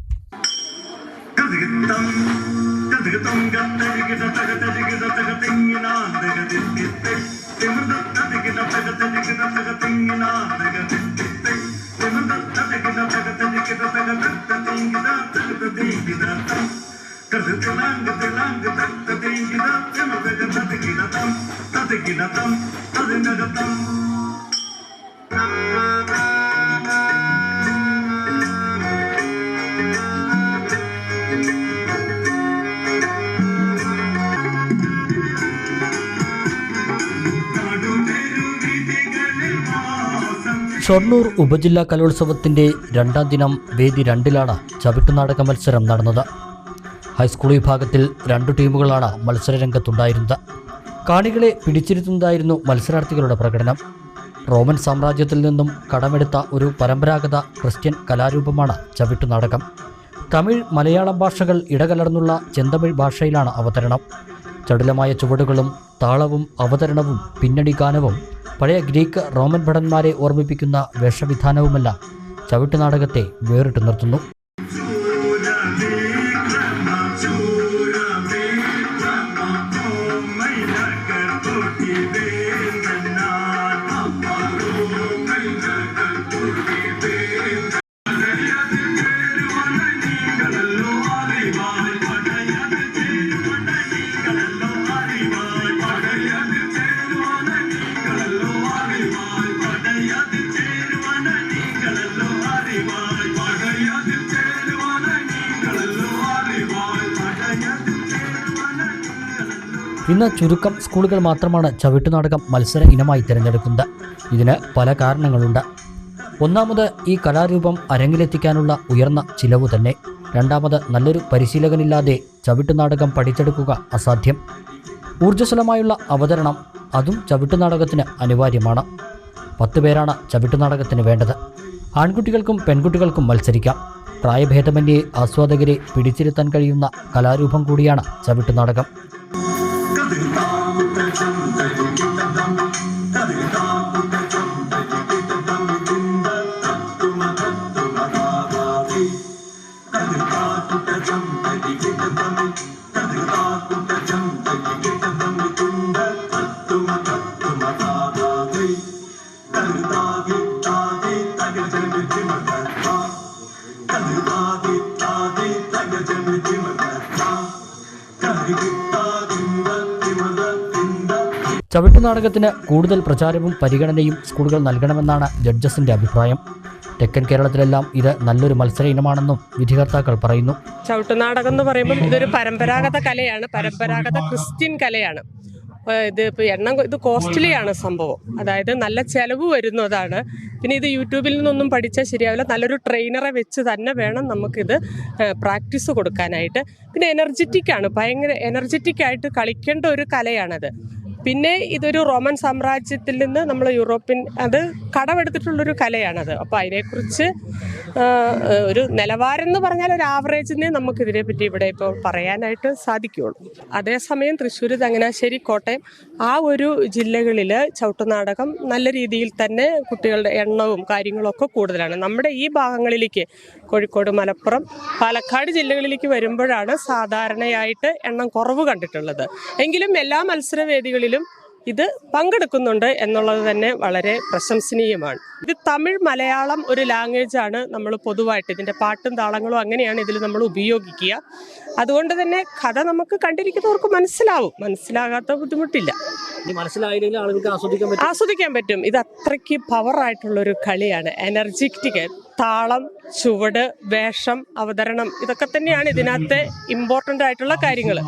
ഷൊർണൂർ ഉപജില്ലാ കലോത്സവത്തിന്റെ രണ്ടാം ദിനം വേദി 2 ചവിട്ടുനാടക മത്സരം നടന്നത്. ഹൈസ്കൂൾ വിഭാഗത്തിൽ 2 ടീമുകളാണ് മത്സരരംഗത്തുണ്ടായിരുന്നത്. കാണികളെ പിടിച്ചിരുത്തുന്നതായിരുന്നു മത്സരാർത്ഥികളുടെ പ്രകടനം. റോമൻ സാമ്രാജ്യത്തിൽ നിന്നും കടമെടുത്ത ഒരു പരമ്പരാഗത ക്രിസ്ത്യൻ കലാരൂപമാണ് ചവിട്ടുനാടകം. തമിഴ്, മലയാളം ഭാഷകൾ ഇടകലർന്നുള്ള ചെന്തമിഴ് ഭാഷയിലാണ് അവതരണം. ചടുലമായ ചുവടുകളും താളവും അവതരണവും പിന്നണി ഗാനവും പഴയ ഗ്രീക്ക്, റോമൻ ഭടന്മാരെ ഓർമ്മിപ്പിക്കുന്ന വേഷവിധാനവുമെല്ലാം ചവിട്ടുനാടകത്തെ വേറിട്ട് നിർത്തുന്നു. ഇന്ന് ചുരുക്കം സ്കൂളുകൾ മാത്രമാണ് ചവിട്ടുനാടകം മത്സര ഇനമായി തിരഞ്ഞെടുക്കുന്നത്. ഇതിന് പല കാരണങ്ങളുണ്ട്. ഒന്നാമത്, ഈ കലാരൂപം അരങ്ങിലെത്തിക്കാനുള്ള ഉയർന്ന ചിലവ് തന്നെ. രണ്ടാമത്, നല്ലൊരു പരിശീലകനില്ലാതെ ചവിട്ടുനാടകം പഠിച്ചെടുക്കുക അസാധ്യം. ഊർജ്ജസ്വലമായുള്ള അവതരണം, അതും ചവിട്ടുനാടകത്തിന് അനിവാര്യമാണ്. 10 പേരാണ് ചവിട്ടുനാടകത്തിന് വേണ്ടത്. ആൺകുട്ടികൾക്കും പെൺകുട്ടികൾക്കും മത്സരിക്കാം. പ്രായഭേദമന്യേ ആസ്വാദകരെ പിടിച്ചിരുത്താൻ കഴിയുന്ന കലാരൂപം കൂടിയാണ് ചവിട്ടുനാടകം. ചവിട്ടുനാടകത്തിന് കൂടുതൽ പ്രചാരവും പരിഗണനയും സ്കൂളുകൾ നൽകണമെന്നാണ് ജഡ്ജസിന്റെ അഭിപ്രായം. തെക്കൻ കേരളത്തിലെല്ലാം ഇത് നല്ലൊരു മത്സര ഇനമാണെന്നും വിധികർത്താക്കൾ പറയുന്നു. ചവിട്ടുനാടകം എന്ന് പറയുമ്പോൾ ഇതൊരു പരമ്പരാഗത കലയാണ്, പരമ്പരാഗത ക്രിസ്ത്യൻ കലയാണ്. ഇത് കോസ്റ്റ്ലിയാണ് സംഭവം, അതായത് നല്ല ചെലവ് വരുന്നതാണ്. പിന്നെ ഇത് യൂട്യൂബിൽ നിന്നൊന്നും പഠിച്ചാൽ ശരിയാവില്ല, നല്ലൊരു ട്രെയിനറെ വെച്ച് തന്നെ വേണം നമുക്കിത് പ്രാക്ടീസ് കൊടുക്കാനായിട്ട്. പിന്നെ എനർജറ്റിക്കാണ്, ഭയങ്കര എനർജറ്റിക്കായിട്ട് കളിക്കേണ്ട ഒരു കലയാണത്. പിന്നെ ഇതൊരു റോമൻ സാമ്രാജ്യത്തിൽ നിന്ന് നമ്മൾ യൂറോപ്യൻ അത് കടമെടുത്തിട്ടുള്ളൊരു കലയാണത്. അപ്പോൾ അതിനെക്കുറിച്ച് ഒരു നിലവാരം എന്ന് പറഞ്ഞാൽ ഒരു ആവറേജിനെ നമുക്കിതിനെ പറ്റി ഇവിടെ ഇപ്പോൾ പറയാനായിട്ട് സാധിക്കുകയുള്ളൂ. അതേസമയം തൃശ്ശൂർ, ചങ്ങനാശ്ശേരി, കോട്ടയം ആ ഒരു ജില്ലകളിൽ ചവിട്ടുനാടകം നല്ല രീതിയിൽ തന്നെ കുട്ടികളുടെ എണ്ണവും കാര്യങ്ങളൊക്കെ കൂടുതലാണ്. നമ്മുടെ ഈ ഭാഗങ്ങളിലേക്ക്, കോഴിക്കോട്, മലപ്പുറം, പാലക്കാട് ജില്ലകളിലേക്ക് വരുമ്പോഴാണ് സാധാരണയായിട്ട് എണ്ണം കുറവ് കണ്ടിട്ടുള്ളത്. എങ്കിലും എല്ലാ മത്സരവേദികളിലും ഇത് പങ്കെടുക്കുന്നുണ്ട് എന്നുള്ളത് തന്നെ വളരെ പ്രശംസനീയമാണ്. ഇത് തമിഴ്, മലയാളം ഒരു ലാംഗ്വേജാണ് നമ്മൾ പൊതുവായിട്ട് ഇതിൻ്റെ പാട്ടും താളങ്ങളും അങ്ങനെയാണ് ഇതിൽ നമ്മൾ ഉപയോഗിക്കുക. അതുകൊണ്ട് തന്നെ കഥ നമുക്ക് കണ്ടിരിക്കുന്നവർക്ക് മനസ്സിലാകാത്ത ബുദ്ധിമുട്ടില്ല, മനസ്സിലായില്ലെങ്കിൽ ആളുകൾക്ക് ആസ്വദിക്കാൻ പറ്റും. ഇത് അത്രയ്ക്ക് പവറായിട്ടുള്ളൊരു കളിയാണ്. എനർജറ്റിക്, താളം, ചുവട്, വേഷം, അവതരണം, ഇതൊക്കെ തന്നെയാണ് ഇതിനകത്തെ ഇമ്പോർട്ടൻ്റ് ആയിട്ടുള്ള കാര്യങ്ങൾ.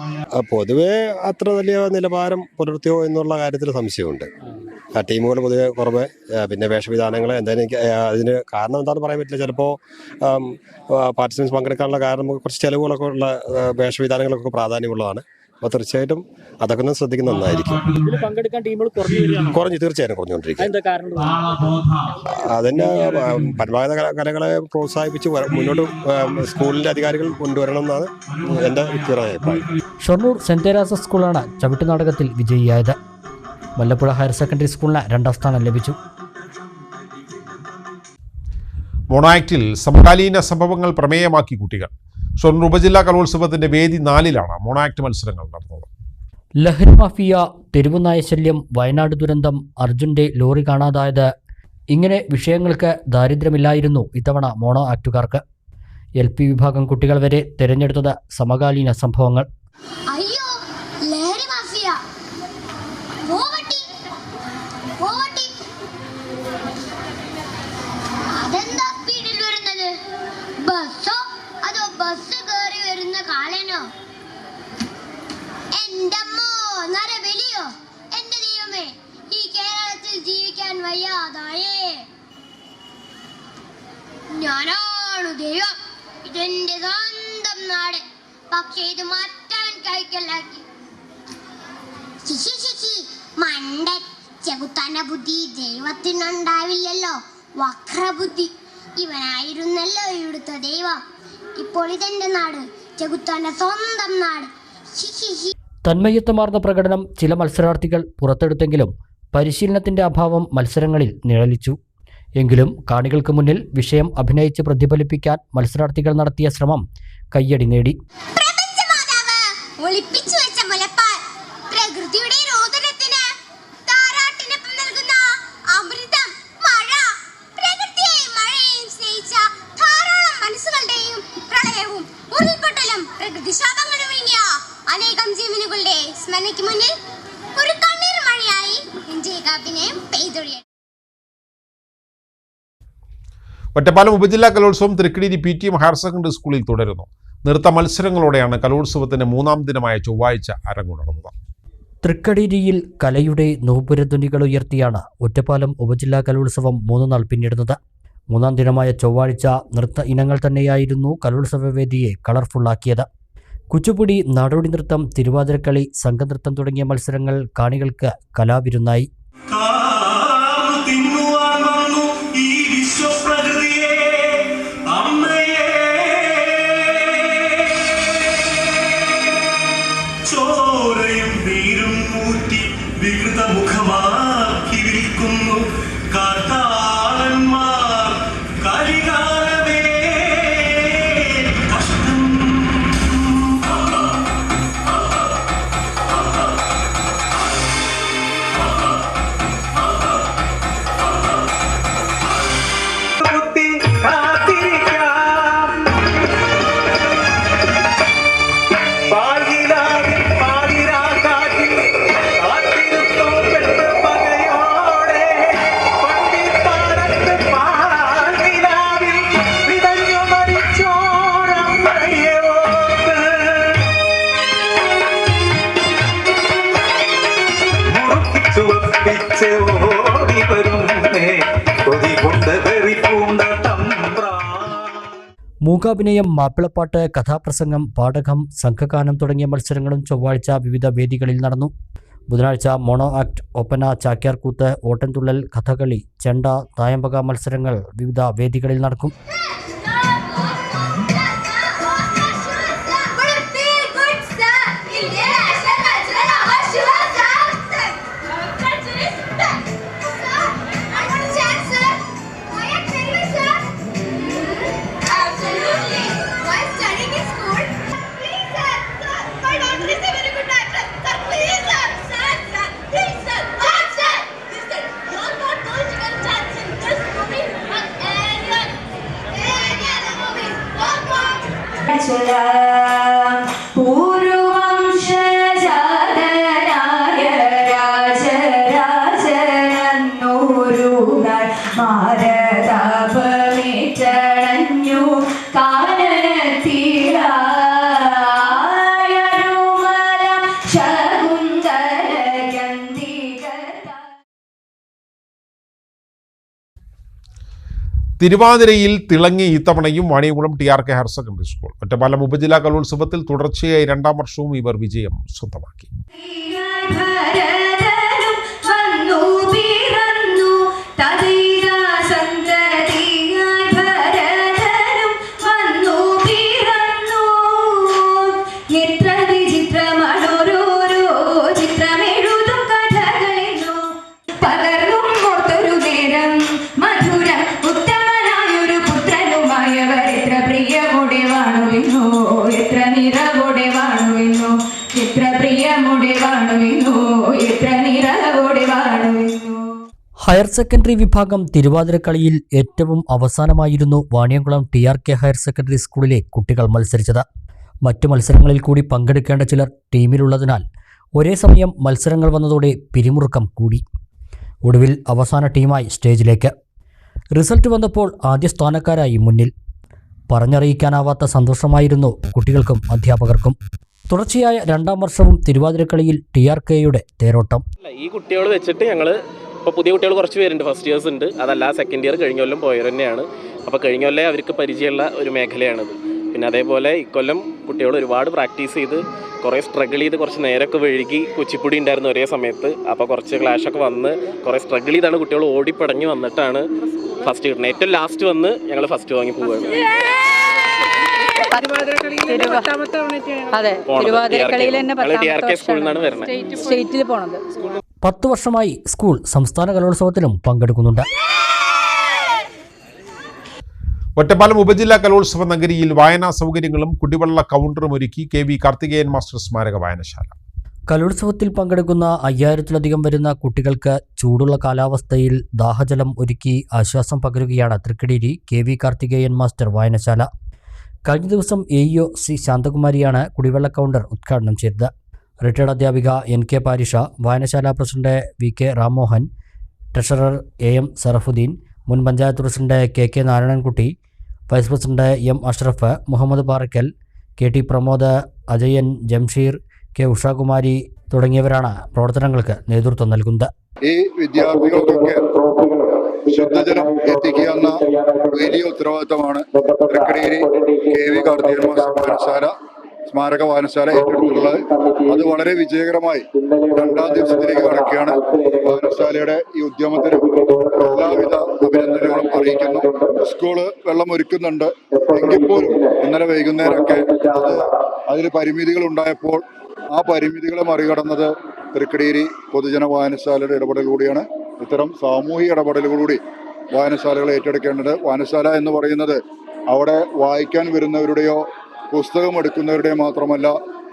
പൊതുവേ അത്ര വലിയ നിലവാരം പുലർത്തിയോ എന്നുള്ള കാര്യത്തിൽ സംശയമുണ്ട്. ടീമുകൾ പൊതുവെ കുറവ്, പിന്നെ വേഷവിധാനങ്ങൾ എന്തായാലും അതിന് കാരണം എന്താണെന്ന് പറയാൻ പറ്റില്ല. ചിലപ്പോൾ പാർട്ടിസിപ്പൻസ് പങ്കെടുക്കാനുള്ള കാരണം കുറച്ച് ചിലവുകളൊക്കെ ഉള്ള വേഷവിധാനങ്ങളൊക്കെ പ്രാധാന്യമുള്ളതാണ്. അപ്പോൾ തീർച്ചയായിട്ടും അതൊക്കെ ഒന്ന് ശ്രദ്ധിക്കുന്നത് നന്നായിരിക്കും. തീർച്ചയായും കുറഞ്ഞുകൊണ്ടിരിക്കും. അതിൻ്റെ പരമ്പരാഗത കലകളെ പ്രോത്സാഹിപ്പിച്ച് മുന്നോട്ട് സ്കൂളിൻ്റെ അധികാരികൾ കൊണ്ടുവരണം എന്നാണ് എൻ്റെ അഭിപ്രായം. ഷൊർണൂർ സെന്റ് തെരേസസ് സ്കൂളാണ് ചവിട്ടുനാടകത്തിൽ വിജയിയായത്. വല്ലപ്പുഴ ഹയർ സെക്കൻഡറി സ്കൂളിന് 2ാം സ്ഥാനം ലഭിച്ചു. മോണോ ആക്ടിൽ സമകാലീന സംഭവങ്ങൾ പ്രമേയമാക്കി കുട്ടികൾ. ഷൊർണൂർ ഉപജില്ലാ കലോത്സവത്തിന്റെ വേദി 4-ലാണ് മോണോ ആക്ട് മത്സരങ്ങൾ നടന്നത്. ലഹരി മാഫിയ, തെരുവുനായ ശല്യം, വയനാട് ദുരന്തം, അർജുൻ്റെ ലോറി കാണാതായത്, ഇങ്ങനെ വിഷയങ്ങൾക്ക് ദാരിദ്ര്യമില്ലായിരുന്നു ഇത്തവണ മോണോ ആക്ടുകാർക്ക്. LP വിഭാഗം കുട്ടികൾ വരെ തിരഞ്ഞെടുത്തത് സമകാലീന സംഭവങ്ങൾ. ബസ് കയറി വരുന്ന കാലനോ, എന്റെ അമ്മോ നരബലിയോ, എന്റെ ദൈവമേ, ഈ കേരളത്തിൽ ജീവിക്കാൻ വയ്യാതായേ. ഞാനാണു ദൈവം, ഇതെന്റെ സ്വന്തം നാട്, പക്ഷെ ഇത് മറ്റവൻ കൈക്കലാക്കി. മണ്ട ചെകുത്താന ബുദ്ധി ദൈവത്തിനുണ്ടാവില്ലല്ലോ, വക്രബുദ്ധി. ഇവനായിരുന്നല്ലോ ഇവിടുത്തെ ദൈവം, ഇപ്പോൾ ഇതെന്റെ നാട്, ചെകുത്താന്റെ സ്വന്തം നാട്. തന്മയത്വമാർന്ന പ്രകടനം ചില മത്സരാർത്ഥികൾ പുറത്തെടുത്തെങ്കിലും പരിശീലനത്തിന്റെ അഭാവം മത്സരങ്ങളിൽ നിഴലിച്ചു. എങ്കിലും കാണികൾക്ക് മുന്നിൽ വിഷയം അഭിനയിച്ച് പ്രതിഫലിപ്പിക്കാൻ മത്സരാർത്ഥികൾ നടത്തിയ ശ്രമം കയ്യടി നേടി. അനേകം ജീവനുകളുടെ സ്മരണയ്ക്ക് മുന്നിൽ ഒരു കണ്ണീർ മഴയായി അഭിനയം പെയ്തൊഴിയ. ഒറ്റപ്പാലം ഉപജില്ലാ കലോത്സവം തൃക്കടിരി PTM ഹയർ സെക്കൻഡറി സ്കൂളിൽ തുടരുന്നു. നൃത്ത മത്സരങ്ങളോടെയാണ് കലോത്സവത്തിന്റെ 3ാം ദിനമായ ചൊവ്വാഴ്ച അരങ്ങുണർന്നത്. തൃക്കടിരിയിൽ കലയുടെ നൂപുരധ്വനികൾ ഉയർത്തിയാണ് ഒറ്റപ്പാലം ഉപജില്ലാ കലോത്സവം 3 നാൾ പിന്നിടുന്നത്. 3-ാം ദിനമായ ചൊവ്വാഴ്ച നൃത്ത ഇനങ്ങൾ തന്നെയായിരുന്നു കലോത്സവ വേദിയെ കളർഫുള്ളാക്കിയത്. കുച്ചുപ്പുടി, നാടോടി നൃത്തം, തിരുവാതിരക്കളി, സംഘനൃത്തം തുടങ്ങിയ മത്സരങ്ങൾ കാണികൾക്ക് കലാവിരുന്നായി. വികൃതമുഖമാക്കി വിൽക്കുന്നു കാട്ടാളന്മാർ കലികാലമേ കഷ്ടം. മൂകാഭിനയം, മാപ്പിളപ്പാട്ട്, കഥാപ്രസംഗം, പാഠകം, സംഘഗാനം തുടങ്ങിയ മത്സരങ്ങളും ചൊവ്വാഴ്ച വിവിധ വേദികളിൽ നടന്നു. ബുധനാഴ്ച മോണോ ആക്ട്, ഒപ്പന, ചാക്യാർകൂത്ത്, ഓട്ടൻതുള്ളൽ, കഥകളി, ചെണ്ട, തായമ്പക മത്സരങ്ങൾ വിവിധ വേദികളിൽ നടക്കും. തിരുവാതിരയിൽ തിളങ്ങി ഇത്തവണയും Vaniyamkulam TRK higher secondary school. Ottapalam ഉപജില്ലാ കലോത്സവത്തിൽ തുടർച്ചയായി 2ാം വർഷവും ഇവർ വിജയം സ്വന്തമാക്കി. ഹയർ സെക്കൻഡറി വിഭാഗം തിരുവാതിരക്കളിയിൽ ഏറ്റവും അവസാനമായിരുന്നു വാണിയംകുളം TRK ഹയർ സെക്കൻഡറി സ്കൂളിലെ കുട്ടികൾ മത്സരിച്ചത്. മറ്റു മത്സരങ്ങളിൽ കൂടി പങ്കെടുക്കേണ്ട ചിലർ ടീമിലുള്ളതിനാൽ ഒരേ സമയം മത്സരങ്ങൾ വന്നതോടെ പിരിമുറുക്കം കൂടി. ഒടുവിൽ അവസാന ടീമായി സ്റ്റേജിലേക്ക്. റിസൾട്ട് വന്നപ്പോൾ ആദ്യ സ്ഥാനക്കാരായി മുന്നിൽ. പറഞ്ഞറിയിക്കാനാവാത്ത സന്തോഷമായിരുന്നു കുട്ടികൾക്കും അധ്യാപകർക്കും. തുടർച്ചയായ 2ാം വർഷവും തിരുവാതിരക്കളിയിൽ TRKയുടെ തേരോട്ടം. ഈ കുട്ടികൾ വെച്ചിട്ട് ഞങ്ങൾ ഇപ്പോൾ പുതിയ കുട്ടികൾ കുറച്ച് പേരുണ്ട്, ഫസ്റ്റ് ഇയേഴ്സ് ഉണ്ട്. അതല്ല സെക്കൻഡ് ഇയർ കഴിഞ്ഞ കൊല്ലം പോയവർ തന്നെയാണ്. അപ്പോൾ കഴിഞ്ഞ കൊല്ലം അവർക്ക് പരിചയമുള്ള ഒരു മേഖലയാണിത്. പിന്നെ അതേപോലെ ഇക്കൊല്ലം കുട്ടികൾ ഒരുപാട് പ്രാക്ടീസ് ചെയ്ത് കുറേ സ്ട്രഗിൾ ചെയ്ത് കുറച്ച് നേരമൊക്കെ വഴുകി കുച്ചിപ്പുടി ഉണ്ടായിരുന്നു ഒരേ സമയത്ത്. അപ്പോൾ കുറച്ച് ക്ലാഷൊക്കെ വന്ന് കുറേ സ്ട്രഗിൾ ചെയ്താണ് കുട്ടികൾ ഓടിപ്പടങ്ങി വന്നിട്ടാണ് ഫസ്റ്റ് കിട്ടുന്നത്. ഏറ്റവും ലാസ്റ്റ് വന്ന് ഞങ്ങൾ ഫസ്റ്റ് വാങ്ങി പോവുകയാണ്. അതെ, തിരുവാതിരക്കളിയിൽ തന്നെ 10 വർഷമായി സ്കൂൾ സംസ്ഥാന കലോത്സവത്തിലും പങ്കെടുക്കുന്നുണ്ട്. ഒറ്റപ്പാലം ഉപജില്ലാ കലോത്സവ നഗരിയിൽ വായനാ സൗകര്യങ്ങളും കുടിവെള്ള കൗണ്ടറും ഒരുക്കി KV കാർത്തികേയൻ മാസ്റ്റർ സ്മാരക വായനശാല. കലോത്സവത്തിൽ പങ്കെടുക്കുന്ന 5000-ലധികം വരുന്ന കുട്ടികൾക്ക് ചൂടുള്ള കാലാവസ്ഥയിൽ ദാഹജലം ഒരുക്കി ആശ്വാസം പകരുകയാണ് തൃക്കടിരി KV കാർത്തികേയൻ മാസ്റ്റർ വായനശാല. കഴിഞ്ഞ ദിവസം AEO C ശാന്തകുമാരിയാണ് കുടിവെള്ള കൗണ്ടർ ഉദ്ഘാടനം ചെയ്തത്. റിട്ടയർഡ് അധ്യാപിക NK പാരിഷ, വായനശാല president VK Ramohan, treasurer AM Sarafudheen, മുൻ panchayat president KK Narayanankutty, vice president M Ashraf, Muhammad Parakkal, KT Pramod, Ajayan, Jamsheer, K Ushakumari, തുടങ്ങിയവരാണ് പ്രവർത്തനങ്ങൾക്ക് നേതൃത്വം നൽകുന്നത്. ഈ വിദ്യാർത്ഥികൾക്കൊക്കെ ശുദ്ധജലം എത്തിക്കുക എന്ന വലിയ ഉത്തരവാദിത്തമാണ് തൃക്കടേരി KV കാർത്തികേയൻ വായനശാല സ്മാരക വായനശാല ഏറ്റെടുത്തിട്ടുള്ളത്. അത് വളരെ വിജയകരമായി 2ാം ദിവസത്തിലേക്ക് കടക്കുകയാണ്. വായനശാലയുടെ ഈ ഉദ്യമത്തിന് എല്ലാവിധ അഭിനന്ദനങ്ങളും അറിയിക്കുന്നു. സ്കൂള് വെള്ളം ഒരുക്കുന്നുണ്ട് എങ്കിൽ പോലും ഇന്നലെ വൈകുന്നേരമൊക്കെ അതിൽ പരിമിതികൾ ഉണ്ടായപ്പോൾ ആ പരിമിതികളെ മറികടന്നത് തൃക്കടേരി പൊതുജന വായനശാലയുടെ ഇടപെടലുകൂടിയാണ്. ഇത്തരം സാമൂഹിക ഇടപെടലുകൂടി വായനശാലകൾ ഏറ്റെടുക്കേണ്ടത്. വായനശാല എന്ന് പറയുന്നത് അവിടെ വായിക്കാൻ വരുന്നവരുടെയോ പുസ്തകം എടുക്കുന്നവരുടെയോ മാത്രമല്ല,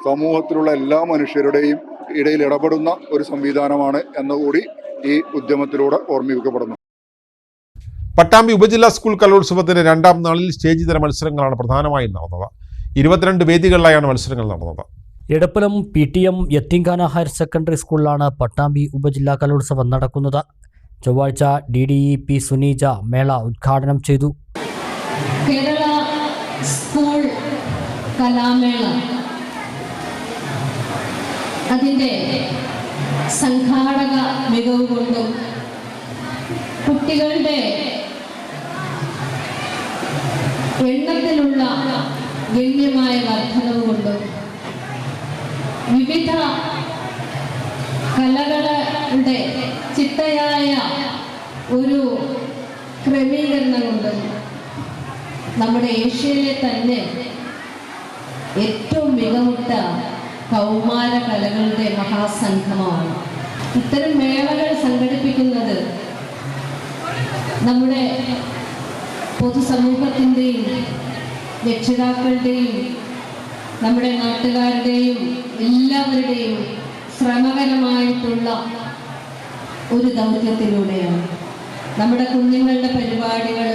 സമൂഹത്തിലുള്ള എല്ലാ മനുഷ്യരുടെയും ഇടയിൽ ഇടപെടുന്ന ഒരു സംവിധാനമാണ് എന്നുകൂടി ഈ ഉദ്യമത്തിലൂടെ ഓർമ്മിപ്പിക്കപ്പെടുന്നു. പട്ടാമ്പി ഉപജില്ലാ സ്കൂൾ കലോത്സവത്തിന്റെ 2ാം നാളിൽ സ്റ്റേജ് തല മത്സരങ്ങളാണ് പ്രധാനമായും നടന്നത്. 22 വേദികളിലായാണ് മത്സരങ്ങൾ നടന്നത്. എടപ്പലം PTM യത്തീംഖാന ഹയർ സെക്കൻഡറി സ്കൂളിലാണ് പട്ടാമ്പി ഉപജില്ലാ കലോത്സവം നടക്കുന്നത്. ചൊവ്വാഴ്ച DDE P സുനീജ മേള ഉദ്ഘാടനം ചെയ്തു. കേരള സ്കൂൾ കലാമേള അതിൻ്റെ സംഘാടക മികവ് കൊണ്ടും കുട്ടികളുടെ എണ്ണത്തിലുള്ള ഗണ്യമായ വർധനവ് കൊണ്ടും വിവിധ കലകളുടെ ചിട്ടയായ ഒരു ക്രമീകരണം കൊണ്ടും നമ്മുടെ ഏഷ്യയിലെ തന്നെ ഏറ്റവും മികവുറ്റ കൗമാര കലകളുടെ മഹാസംഗമമാണ്. ഇത്തരം മേളകൾ സംഘടിപ്പിക്കുന്നത് നമ്മുടെ പൊതുസമൂഹത്തിൻ്റെയും രക്ഷിതാക്കളുടെയും നമ്മുടെ നാട്ടുകാരുടെയും എല്ലാവരുടെയും ശ്രമകരമായിട്ടുള്ള ഒരു ദൗത്യത്തിലൂടെയാണ്. നമ്മുടെ കുഞ്ഞുങ്ങളുടെ പരിപാടികൾ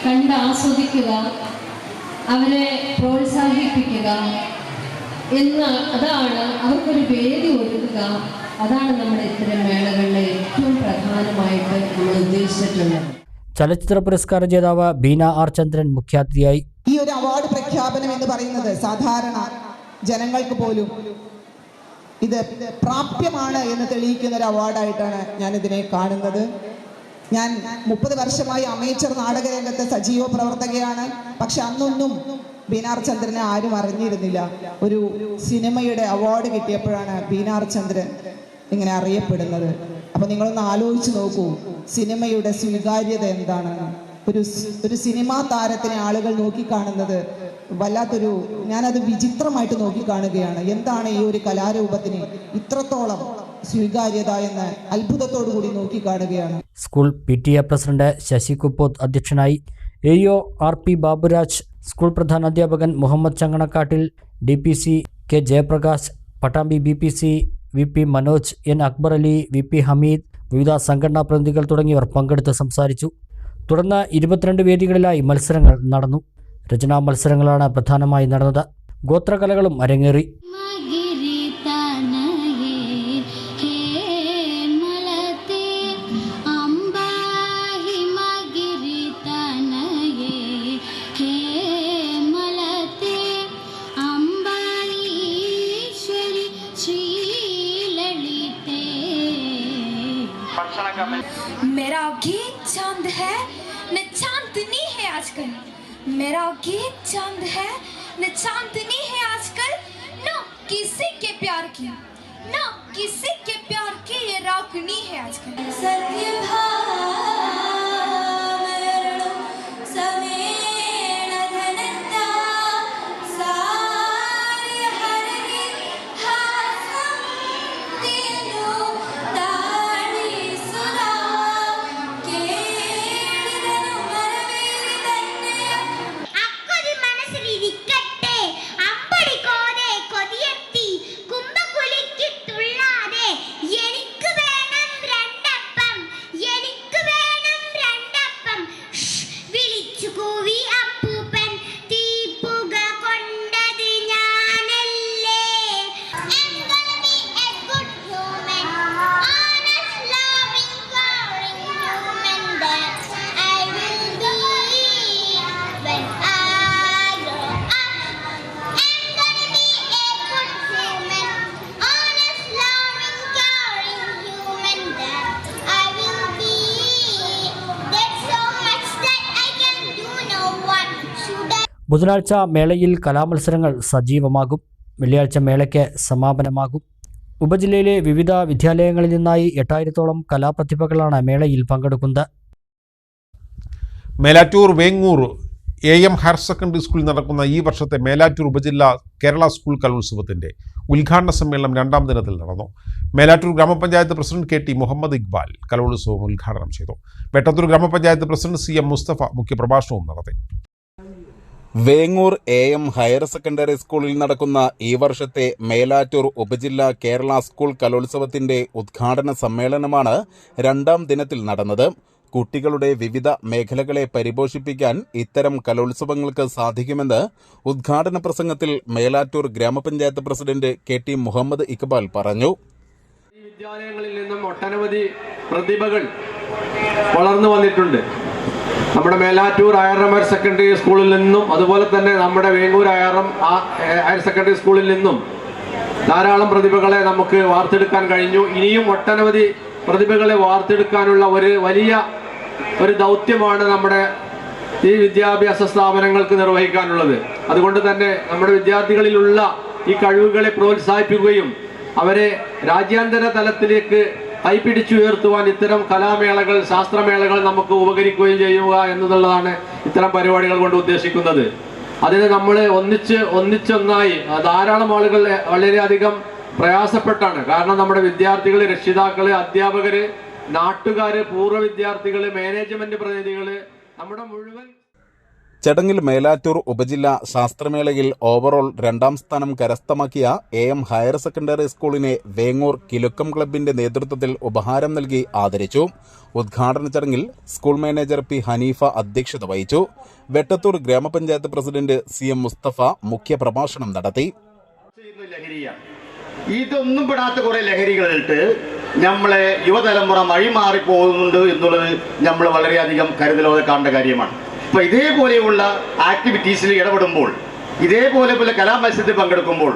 കണ്ട് ആസ്വദിക്കുക, അവരെ പ്രോത്സാഹിപ്പിക്കുക അതാണ് അവർക്കൊരു വേദി ഒരുക്കുക. അതാണ് നമ്മുടെ ഇത്തരം മേളകളിലെ ഏറ്റവും പ്രധാനമായിട്ട് നമ്മൾ ഉദ്ദേശിച്ചിട്ടുള്ളത്. ചലച്ചിത്ര പുരസ്കാര ജേതാവ് ബീന R ചന്ദ്രൻ മുഖ്യാതിഥിയായി. ഈ ഒരു അവാർഡ് പ്രഖ്യാപനം എന്ന് പറയുന്നത് സാധാരണ ജനങ്ങൾക്ക് പോലും ഇത് പ്രാപ്യമാണ് എന്ന് തെളിയിക്കുന്ന ഒരു അവാർഡായിട്ടാണ് ഞാനിതിനെ കാണുന്നത്. ഞാൻ 30 വർഷമായി അമേച്ചർ നാടകരംഗത്ത് സജീവ പ്രവർത്തകയാണ്. പക്ഷെ അന്നൊന്നും ബീന R ചന്ദ്രനെ ആരും അറിഞ്ഞിരുന്നില്ല. ഒരു സിനിമയുടെ അവാർഡ് കിട്ടിയപ്പോഴാണ് ബീന R ചന്ദ്രൻ ഇങ്ങനെ അറിയപ്പെടുന്നത്. അപ്പം നിങ്ങളൊന്ന് ആലോചിച്ച് നോക്കൂ, സിനിമയുടെ സ്വീകാര്യത എന്താണ്. ഒരു സിനിമാ താരത്തിനെ ആളുകൾ നോക്കിക്കാണുന്നത് വല്ലാത്തൊരു, ഞാനത് വിചിത്രമായിട്ട് നോക്കിക്കാണുകയാണ്. എന്താണ് ഈ ഒരു കലാരൂപത്തിന് ഇത്രത്തോളം സ്വീകാര്യത എന്ന് അത്ഭുതത്തോടു കൂടി നോക്കിക്കാണുകയാണ്. School PTA president Sasi Kuppoth അധ്യക്ഷനായി. AO RP ബാബുരാജ്, സ്കൂൾ പ്രധാനാധ്യാപകൻ Muhammad Changanakkattil, DPC K Jayaprakash, Pattambi BPC VP Manoj, N Akbar Ali, VP Hameed, വിവിധ സംഘടനാ പ്രതിനിധികൾ തുടങ്ങിയവർ പങ്കെടുത്ത് സംസാരിച്ചു. തുടർന്ന് 22 വേദികളിലായി മത്സരങ്ങൾ നടന്നു. രചനാ മത്സരങ്ങളാണ് പ്രധാനമായി നടന്നത്. ഗോത്രകലകളും അരങ്ങേറി. मेरा गीत चांद है न चांदनी है आजकल, मेरा गीत चांद है न चांदनी है आजकल, न किसी के प्यार की, न किसी के प्यार की ये रागनी है आजकल. सत्य എനിക്ക് വേണം 2 അപ്പം ബുധനാഴ്ച മേളയിൽ കലാമത്സരങ്ങൾ സജീവമാകും. വെള്ളിയാഴ്ച മേളയ്ക്ക് സമാപനമാകും. ഉപജില്ലയിലെ വിവിധ വിദ്യാലയങ്ങളിൽ നിന്നായി 8000-ഓളം കലാപ്രതിഭകളാണ് മേളയിൽ പങ്കെടുക്കുന്നത്. Melattur Vengoor AM higher secondary സ്കൂളിൽ നടക്കുന്ന ഈ വർഷത്തെ മേലാറ്റൂർ ഉപജില്ലാ കേരള സ്കൂൾ കലോത്സവത്തിൻ്റെ ഉദ്ഘാടന സമ്മേളനം 2ാം ദിനത്തിൽ നടന്നു. മേലാറ്റൂർ ഗ്രാമപഞ്ചായത്ത് പ്രസിഡന്റ് KT മുഹമ്മദ് ഇക്ബാൽ കലോത്സവം ഉദ്ഘാടനം ചെയ്തു. വെട്ടത്തൂർ ഗ്രാമപഞ്ചായത്ത് പ്രസിഡന്റ് CM മുസ്തഫ മുഖ്യപ്രഭാഷണവും നടത്തി. വേങ്ങൂർ AM ഹയർ സെക്കൻഡറി സ്കൂളിൽ നടക്കുന്ന ഈ വർഷത്തെ മേലാറ്റൂർ ഉപജില്ലാ കേരള സ്കൂൾ കലോത്സവത്തിന്റെ ഉദ്ഘാടന സമ്മേളനമാണ് 2ാം ദിനത്തിൽ നടന്നത്. കുട്ടികളുടെ വിവിധ മേഖലകളെ പരിപോഷിപ്പിക്കാൻ ഇത്തരം കലോത്സവങ്ങൾക്ക് സാധിക്കുമെന്ന് ഉദ്ഘാടന പ്രസംഗത്തിൽ മേലാറ്റൂർ ഗ്രാമപഞ്ചായത്ത് പ്രസിഡന്റ് KT മുഹമ്മദ് ഇക്ബാൽ പറഞ്ഞു. വിദ്യാലയങ്ങളിൽ നിന്നും ഒട്ടനവധി പ്രതിഭകൾ വളർന്നു വന്നിട്ടുണ്ട്. നമ്മുടെ മേലാറ്റൂർ ഹയർ സെക്കൻഡറി സ്കൂളിൽ നിന്നും അതുപോലെ തന്നെ നമ്മുടെ വേങ്ങൂർ ഹയർ സെക്കൻഡറി സ്കൂളിൽ നിന്നും ധാരാളം പ്രതിഭകളെ നമുക്ക് വാർത്തെടുക്കാൻ കഴിഞ്ഞു. ഇനിയും ഒട്ടനവധി പ്രതിഭകളെ വാർത്തെടുക്കാനുള്ള ഒരു വലിയ ദൗത്യമാണ് നമ്മുടെ ഈ വിദ്യാഭ്യാസ സ്ഥാപനങ്ങൾക്ക് നിർവഹിക്കാനുള്ളത്. അതുകൊണ്ട് തന്നെ നമ്മുടെ വിദ്യാർത്ഥികളിലുള്ള ഈ കഴിവുകളെ പ്രോത്സാഹിപ്പിക്കുകയും അവരെ രാജ്യാന്തര തലത്തിലേക്ക് കൈപിടിച്ചുയർത്തുവാൻ ഇത്തരം കലാമേളകൾ, ശാസ്ത്രമേളകൾ നമുക്ക് ഉപകരിക്കുകയും ചെയ്യുക എന്നുള്ളതാണ് ഇത്തരം പരിപാടികൾ കൊണ്ട് ഉദ്ദേശിക്കുന്നത്. അതിന് നമ്മൾ ഒന്നിച്ചൊന്നായി ധാരാളം ആളുകൾ വളരെയധികം പ്രയാസപ്പെട്ടാണ്. കാരണം നമ്മുടെ വിദ്യാർത്ഥികൾ, രക്ഷിതാക്കൾ, അധ്യാപകർ, നാട്ടുകാർ, പൂർവ്വ വിദ്യാർത്ഥികൾ, മാനേജ്മെന്റ് പ്രതിനിധികൾ, നമ്മുടെ മുഴുവൻ ചടങ്ങിൽ മേലാറ്റൂർ ഉപജില്ലാ ശാസ്ത്രമേളയിൽ ഓവറോൾ 2ാം സ്ഥാനം കരസ്ഥമാക്കിയ AM ഹയർ സെക്കൻഡറി സ്കൂളിനെ വേങ്ങൂർ കിലുക്കം ക്ലബിന്റെ നേതൃത്വത്തിൽ ഉപഹാരം നൽകി ആദരിച്ചു. ഉദ്ഘാടന ചടങ്ങിൽ സ്കൂൾ മാനേജർ P ഹനീഫ അധ്യക്ഷത വഹിച്ചു. വെട്ടത്തൂർ ഗ്രാമപഞ്ചായത്ത് പ്രസിഡന്റ് CM മുസ്തഫ മുഖ്യപ്രഭാഷണം നടത്തി. ഇതൊന്നും പെടാത്ത കുറെ ലഹരികളിട്ട് നമ്മളെ യുവതലമുറ വഴിമാറി പോകുന്നുണ്ട് എന്നുള്ളത് നമ്മൾ വളരെയധികം കരുതലോടെ കാണേണ്ട കാര്യമാണ്. അപ്പോൾ ഇതേപോലെയുള്ള ആക്ടിവിറ്റീസിൽ ഇടപെടുമ്പോൾ, ഇതേപോലെ കലാമത്സരത്തിൽ പങ്കെടുക്കുമ്പോൾ,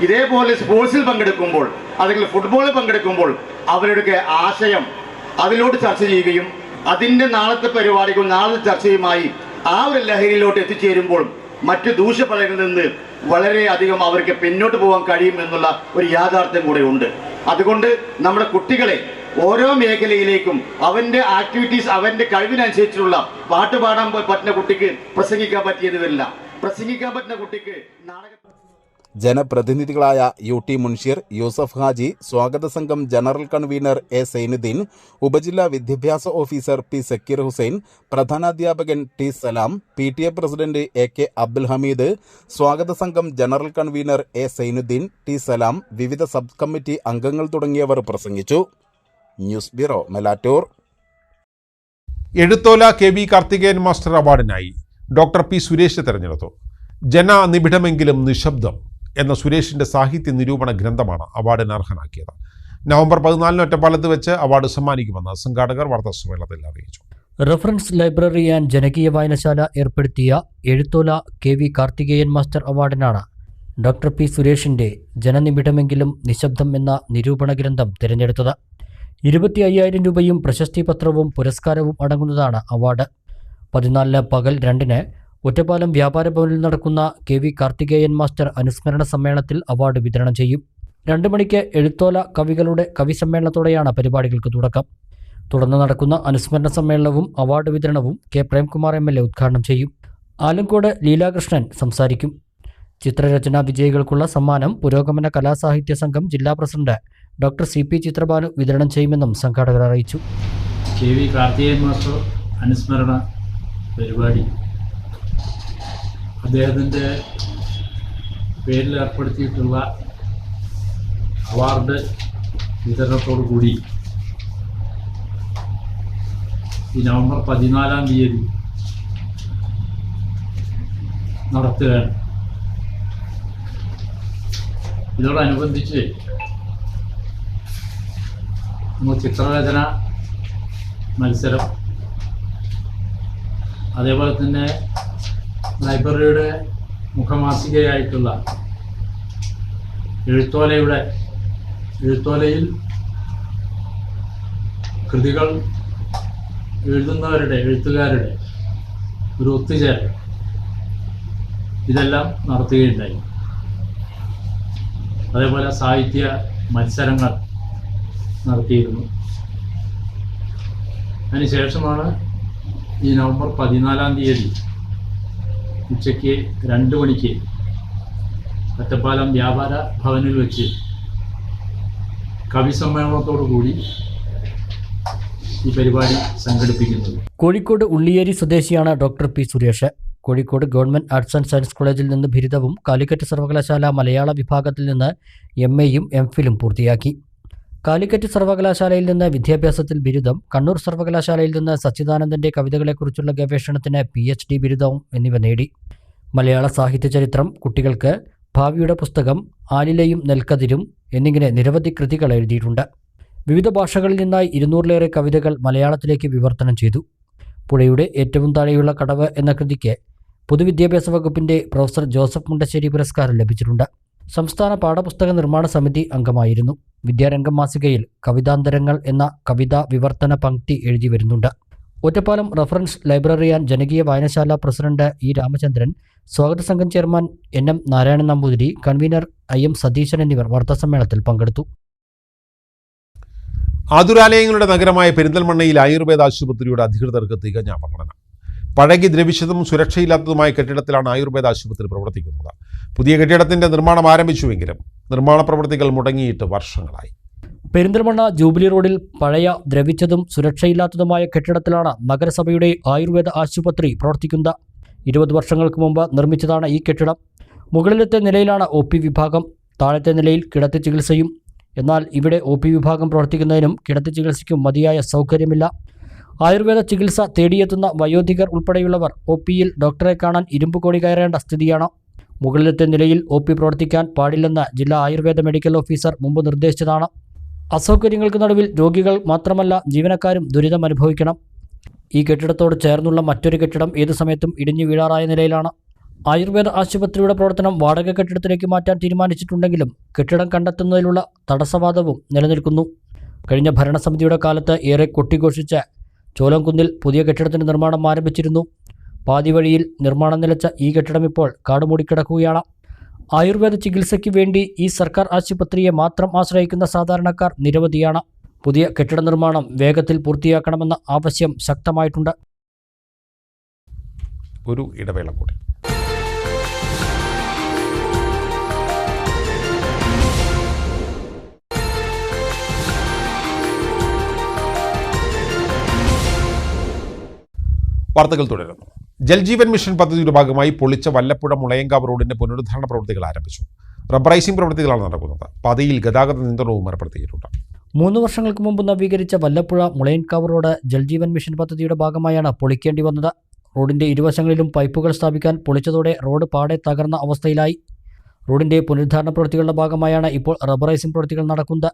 ഇതേപോലെ സ്പോർട്സിൽ പങ്കെടുക്കുമ്പോൾ, അല്ലെങ്കിൽ ഫുട്ബോളിൽ പങ്കെടുക്കുമ്പോൾ അവരുടെ ആശയം അതിലോട്ട് ചർച്ച ചെയ്യുകയും അതിൻ്റെ നാളത്തെ പരിപാടികൾ നാളത്തെ ചർച്ചയുമായി ആ ഒരു ലഹരിയിലോട്ട് എത്തിച്ചേരുമ്പോൾ മറ്റ് ദൂഷ്യഫലങ്ങളിൽ നിന്ന് വളരെയധികം അവർക്ക് പിന്നോട്ട് പോകാൻ കഴിയും എന്നുള്ള ഒരു യാഥാർത്ഥ്യം കൂടെ ഉണ്ട്. അതുകൊണ്ട് നമ്മുടെ കുട്ടികളെ ഓരോ മേഖലയിലേക്കും അവൻ്റെ ആക്ടിവിറ്റീസ്, അവൻ്റെ കഴിവിനനുസരിച്ചുള്ള പാട്ട് പാടാൻ പറ്റുന്ന കുട്ടിക്ക് പ്രസംഗിക്കാൻ പറ്റിയത് വരില്ല. പ്രസംഗിക്കാൻ പറ്റുന്ന കുട്ടിക്ക് ജനപ്രതിനിധികളായ UT മുൻഷീർ, യൂസഫ് ഹാജി, സ്വാഗത സംഘം ജനറൽ കൺവീനർ A സൈനുദ്ദീൻ, ഉപജില്ലാ വിദ്യാഭ്യാസ ഓഫീസർ P സക്കീർ ഹുസൈൻ, പ്രധാനാധ്യാപകൻ T Salam, PTA president AK Abdul Hameed, സ്വാഗത സംഘം general convener A Sainudheen, T Salam, വിവിധ സബ് കമ്മിറ്റി അംഗങ്ങൾ തുടങ്ങിയവർ പ്രസംഗിച്ചു. News bureau, Melattur. Ezhuthola KV Karthikeyan master അവാർഡിനായി ഡോക്ടർ P സുരേഷ് തെരഞ്ഞെടുത്തു. ജനനിബിഡമെങ്കിലും നിശബ്ദം എന്ന സുരേഷിൻ്റെ സാഹിത്യ നിരൂപണ ഗ്രന്ഥമാണ് അവാർഡിന് അർഹനാക്കിയത്. നവംബർ 14 ഒറ്റപ്പാലത്ത് വെച്ച് അവാർഡ് സമ്മാനിക്കുമെന്ന് സംഘാടകർ വാർത്താസമ്മേളനത്തിൽ അറിയിച്ചു. റഫറൻസ് ലൈബ്രറി ആൻഡ് ജനകീയ വായനശാല ഏർപ്പെടുത്തിയ എഴുത്തോല KV കാർത്തികേയൻ മാസ്റ്റർ അവാർഡിനാണ് ഡോക്ടർ P സുരേഷിൻ്റെ ജനനിബിഡമെങ്കിലും നിശബ്ദം എന്ന നിരൂപണ ഗ്രന്ഥം തിരഞ്ഞെടുത്തത്. 25,000 രൂപയും പ്രശസ്തി പത്രവും പുരസ്കാരവും അടങ്ങുന്നതാണ് അവാർഡ്. 14 പകൽ 2-ന് ഒറ്റപ്പാലം വ്യാപാര ഭവനിൽ നടക്കുന്ന KV കാർത്തികേയൻ മാസ്റ്റർ അനുസ്മരണ സമ്മേളനത്തിൽ അവാർഡ് വിതരണം ചെയ്യും. 2 മണിക്ക് എഴുത്തോല കവികളുടെ കവി സമ്മേളനത്തോടെയാണ് പരിപാടികൾക്ക് തുടക്കം. തുടർന്ന് നടക്കുന്ന അനുസ്മരണ സമ്മേളനവും അവാർഡ് വിതരണവും K പ്രേംകുമാർ MLA ഉദ്ഘാടനം ചെയ്യും. ആലങ്കോട് ലീലാകൃഷ്ണൻ സംസാരിക്കും. ചിത്രരചനാ വിജയികൾക്കുള്ള സമ്മാനം പുരോഗമന കലാസാഹിത്യ സംഘം ജില്ലാ പ്രസിഡന്റ് ഡോക്ടർ CP ചിത്രബാനു വിതരണം ചെയ്യുമെന്നും സംഘാടകർ അറിയിച്ചു. KV കാർത്തികേയൻ മാസ്റ്റർ അനുസ്മരണ പരിപാടി അദ്ദേഹത്തിൻ്റെ പേരിൽ ഏർപ്പെടുത്തിയിട്ടുള്ള അവാർഡ് വിതരണത്തോടു കൂടി ഈ നവംബർ 14-ാം തീയതി നടത്തുകയാണ്. ഇതോടനുബന്ധിച്ച് ചിത്രരചന മത്സരം, അതേപോലെ തന്നെ ലൈബ്രറിയുടെ മുഖമാസികയായിട്ടുള്ള എഴുത്തോലയിൽ കൃതികൾ എഴുതുന്നവരുടെ, എഴുത്തുകാരുടെ ഒരു ഒത്തുചേരൽ, ഇതെല്ലാം നടത്തുകയുണ്ടായി. അതേപോലെ സാഹിത്യ മത്സരങ്ങൾ നടത്തിയിരുന്നു. അതിനുശേഷമാണ് ഈ നവംബർ 14-ാം തീയതി ഉച്ചയ്ക്ക് 2 മണിക്ക് ഒറ്റപ്പാലം വ്യാപാര ഭവനിൽ വെച്ച് കവി സമ്മേളനത്തോടു കൂടി ഈ പരിപാടി സംഘടിപ്പിക്കുന്നത്. കോഴിക്കോട് ഉള്ളിയേരി സ്വദേശിയാണ് doctor P Suresh. Kozhikode government arts and science കോളേജിൽ നിന്ന് ബിരുദവും കാലിക്കറ്റ് സർവകലാശാല മലയാള വിഭാഗത്തിൽ നിന്ന് MAയും MPhilഉം പൂർത്തിയാക്കി. കാലിക്കറ്റ് സർവകലാശാലയിൽ നിന്ന് വിദ്യാഭ്യാസത്തിൽ ബിരുദം, കണ്ണൂർ സർവകലാശാലയിൽ നിന്ന് സച്ചിദാനന്ദൻ്റെ കവിതകളെക്കുറിച്ചുള്ള ഗവേഷണത്തിന് PhD ബിരുദവും എന്നിവ നേടി. മലയാള സാഹിത്യ ചരിത്രം, കുട്ടികൾക്ക്, ഭാവിയുടെ പുസ്തകം, ആലിലയും നെൽക്കതിരും എന്നിങ്ങനെ നിരവധി കൃതികൾ എഴുതിയിട്ടുണ്ട്. വിവിധ ഭാഷകളിൽ നിന്നായി 200-ലേറെ കവിതകൾ മലയാളത്തിലേക്ക് വിവർത്തനം ചെയ്തു. പുഴയുടെ ഏറ്റവും താഴെയുള്ള കടവ് എന്ന കൃതിക്ക് പൊതുവിദ്യാഭ്യാസ വകുപ്പിൻ്റെ പ്രൊഫസർ ജോസഫ് മുണ്ടശ്ശേരി പുരസ്കാരം ലഭിച്ചിട്ടുണ്ട്. സംസ്ഥാന പാഠപുസ്തക നിർമ്മാണ സമിതി അംഗമായിരുന്നു. വിദ്യാരംഗം മാസികയിൽ കവിതാന്തരങ്ങൾ എന്ന കവിതാ വിവർത്തന പംക്തി എഴുതി വരുന്നുണ്ട്. ഒറ്റപ്പാലം റഫറൻസ് ലൈബ്രറി ആൻഡ് ജനകീയ വായനശാല പ്രസിഡന്റ് E. രാമചന്ദ്രൻ, സ്വാഗത സംഘം chairman NM Narayanan Namboothiri, convener IM Satheesan എന്നിവർ വാർത്താസമ്മേളനത്തിൽ പങ്കെടുത്തു. ആതുരാലയങ്ങളുടെ നഗരമായ പെരിന്തൽമണ്ണയിൽ ആയുർവേദ ആശുപത്രിയുടെ അധികൃതർക്ക് തികഞ്ഞ അവഗണന. പഴകി ദ്രവിച്ചതും സുരക്ഷയില്ലാത്തതുമായ കെട്ടിടത്തിലാണ് ആയുർവേദ ആശുപത്രി പ്രവർത്തിക്കുന്നത്. പുതിയ കെട്ടിടത്തിന്റെ നിർമ്മാണം ആരംഭിച്ചുവെങ്കിലും നിർമ്മാണ പ്രവൃത്തികൾ മുടങ്ങിയിട്ട് വർഷങ്ങളായി. പെരിന്തൽമണ്ണ ജൂബിലി റോഡിൽ പഴയ ദ്രവിച്ചതും സുരക്ഷയില്ലാത്തതുമായ കെട്ടിടത്തിലാണ് നഗരസഭയുടെ ആയുർവേദ ആശുപത്രി പ്രവർത്തിക്കുന്നത്. 20 വർഷങ്ങൾക്ക് മുമ്പ് നിർമ്മിച്ചതാണ് ഈ കെട്ടിടം. മുകളിലത്തെ നിലയിലാണ് OP വിഭാഗം, താഴത്തെ നിലയിൽ കിടത്തി ചികിത്സയും. എന്നാൽ ഇവിടെ OP വിഭാഗം പ്രവർത്തിക്കുന്നതിനും കിടത്തി ചികിത്സയ്ക്കും മതിയായ സൗകര്യമില്ല. ആയുർവേദ ചികിത്സ തേടിയെത്തുന്ന വയോധികർ ഉൾപ്പെടെയുള്ളവർ OPയിൽ ഡോക്ടറെ കാണാൻ ഇരുമ്പ് കോടി കയറേണ്ട സ്ഥിതിയാണ്. മുകളിലത്തെ നിലയിൽ OP പ്രവർത്തിക്കാൻ പാടില്ലെന്ന് ജില്ലാ ആയുർവേദ മെഡിക്കൽ ഓഫീസർ മുമ്പ് നിർദ്ദേശിച്ചതാണ്. അസൗകര്യങ്ങൾക്ക് നടുവിൽ രോഗികൾ മാത്രമല്ല ജീവനക്കാരും ദുരിതം അനുഭവിക്കണം. ഈ കെട്ടിടത്തോട് ചേർന്നുള്ള മറ്റൊരു കെട്ടിടം ഏതു സമയത്തും ഇടിഞ്ഞു വീഴാറായ നിലയിലാണ്. ആയുർവേദ ആശുപത്രിയുടെ പ്രവർത്തനം വാടക കെട്ടിടത്തിലേക്ക് മാറ്റാൻ തീരുമാനിച്ചിട്ടുണ്ടെങ്കിലും കെട്ടിടം കണ്ടെത്തുന്നതിലുള്ള തടസ്സവാദവും നിലനിൽക്കുന്നു. കഴിഞ്ഞ ഭരണസമിതിയുടെ കാലത്ത് ഏറെ കൊട്ടിഘോഷിച്ച് ചോലംകുന്നിൽ പുതിയ കെട്ടിടത്തിന് നിർമ്മാണം ആരംഭിച്ചിരുന്നു. പാതി വഴിയിൽ നിർമ്മാണം നിലച്ച ഈ കെട്ടിടം ഇപ്പോൾ കാടുമൂടിക്കിടക്കുകയാണ്. ആയുർവേദ ചികിത്സയ്ക്ക് വേണ്ടി ഈ സർക്കാർ ആശുപത്രിയെ മാത്രം ആശ്രയിക്കുന്ന സാധാരണക്കാർ നിരവധിയാണ്. പുതിയ കെട്ടിട നിർമ്മാണം വേഗത്തിൽ പൂർത്തിയാക്കണമെന്ന ആവശ്യം ശക്തമായിട്ടുണ്ട്. ഒരു ഇടവേള കൂടി. വാർത്തകൾ തുടരുന്നു. ജൽജീവൻ മിഷൻ പദ്ധതിയുടെ ഭാഗമായി പൊളിച്ച വല്ലപ്പുഴ മുളയങ്കാവ് റോഡിന്റെ പുനരുദ്ധാരണ പ്രവൃത്തികൾ ആരംഭിച്ചു. റബ്ബറൈസിംഗ് പ്രവൃത്തികളാണ് നടക്കുന്നത്. പാതയിൽ ഗതാഗത നിയന്ത്രണവും ഏർപ്പെടുത്തിയിട്ടുണ്ട്. 3 വർഷങ്ങൾക്ക് മുമ്പ് നവീകരിച്ച വല്ലപ്പുഴ മുളയൻകാവ് റോഡ് ജൽജീവൻ മിഷൻ പദ്ധതിയുടെ ഭാഗമായാണ് പൊളിക്കേണ്ടി വന്നത്. റോഡിന്റെ ഇരുവശങ്ങളിലും പൈപ്പുകൾ സ്ഥാപിക്കാൻ പൊളിച്ചതോടെ റോഡ് പാടെ തകർന്ന അവസ്ഥയിലായി. റോഡിന്റെ പുനരുദ്ധാരണ പ്രവൃത്തികളുടെ ഭാഗമായാണ് ഇപ്പോൾ റബ്ബറൈസിംഗ് പ്രവൃത്തികൾ നടക്കുന്നത്.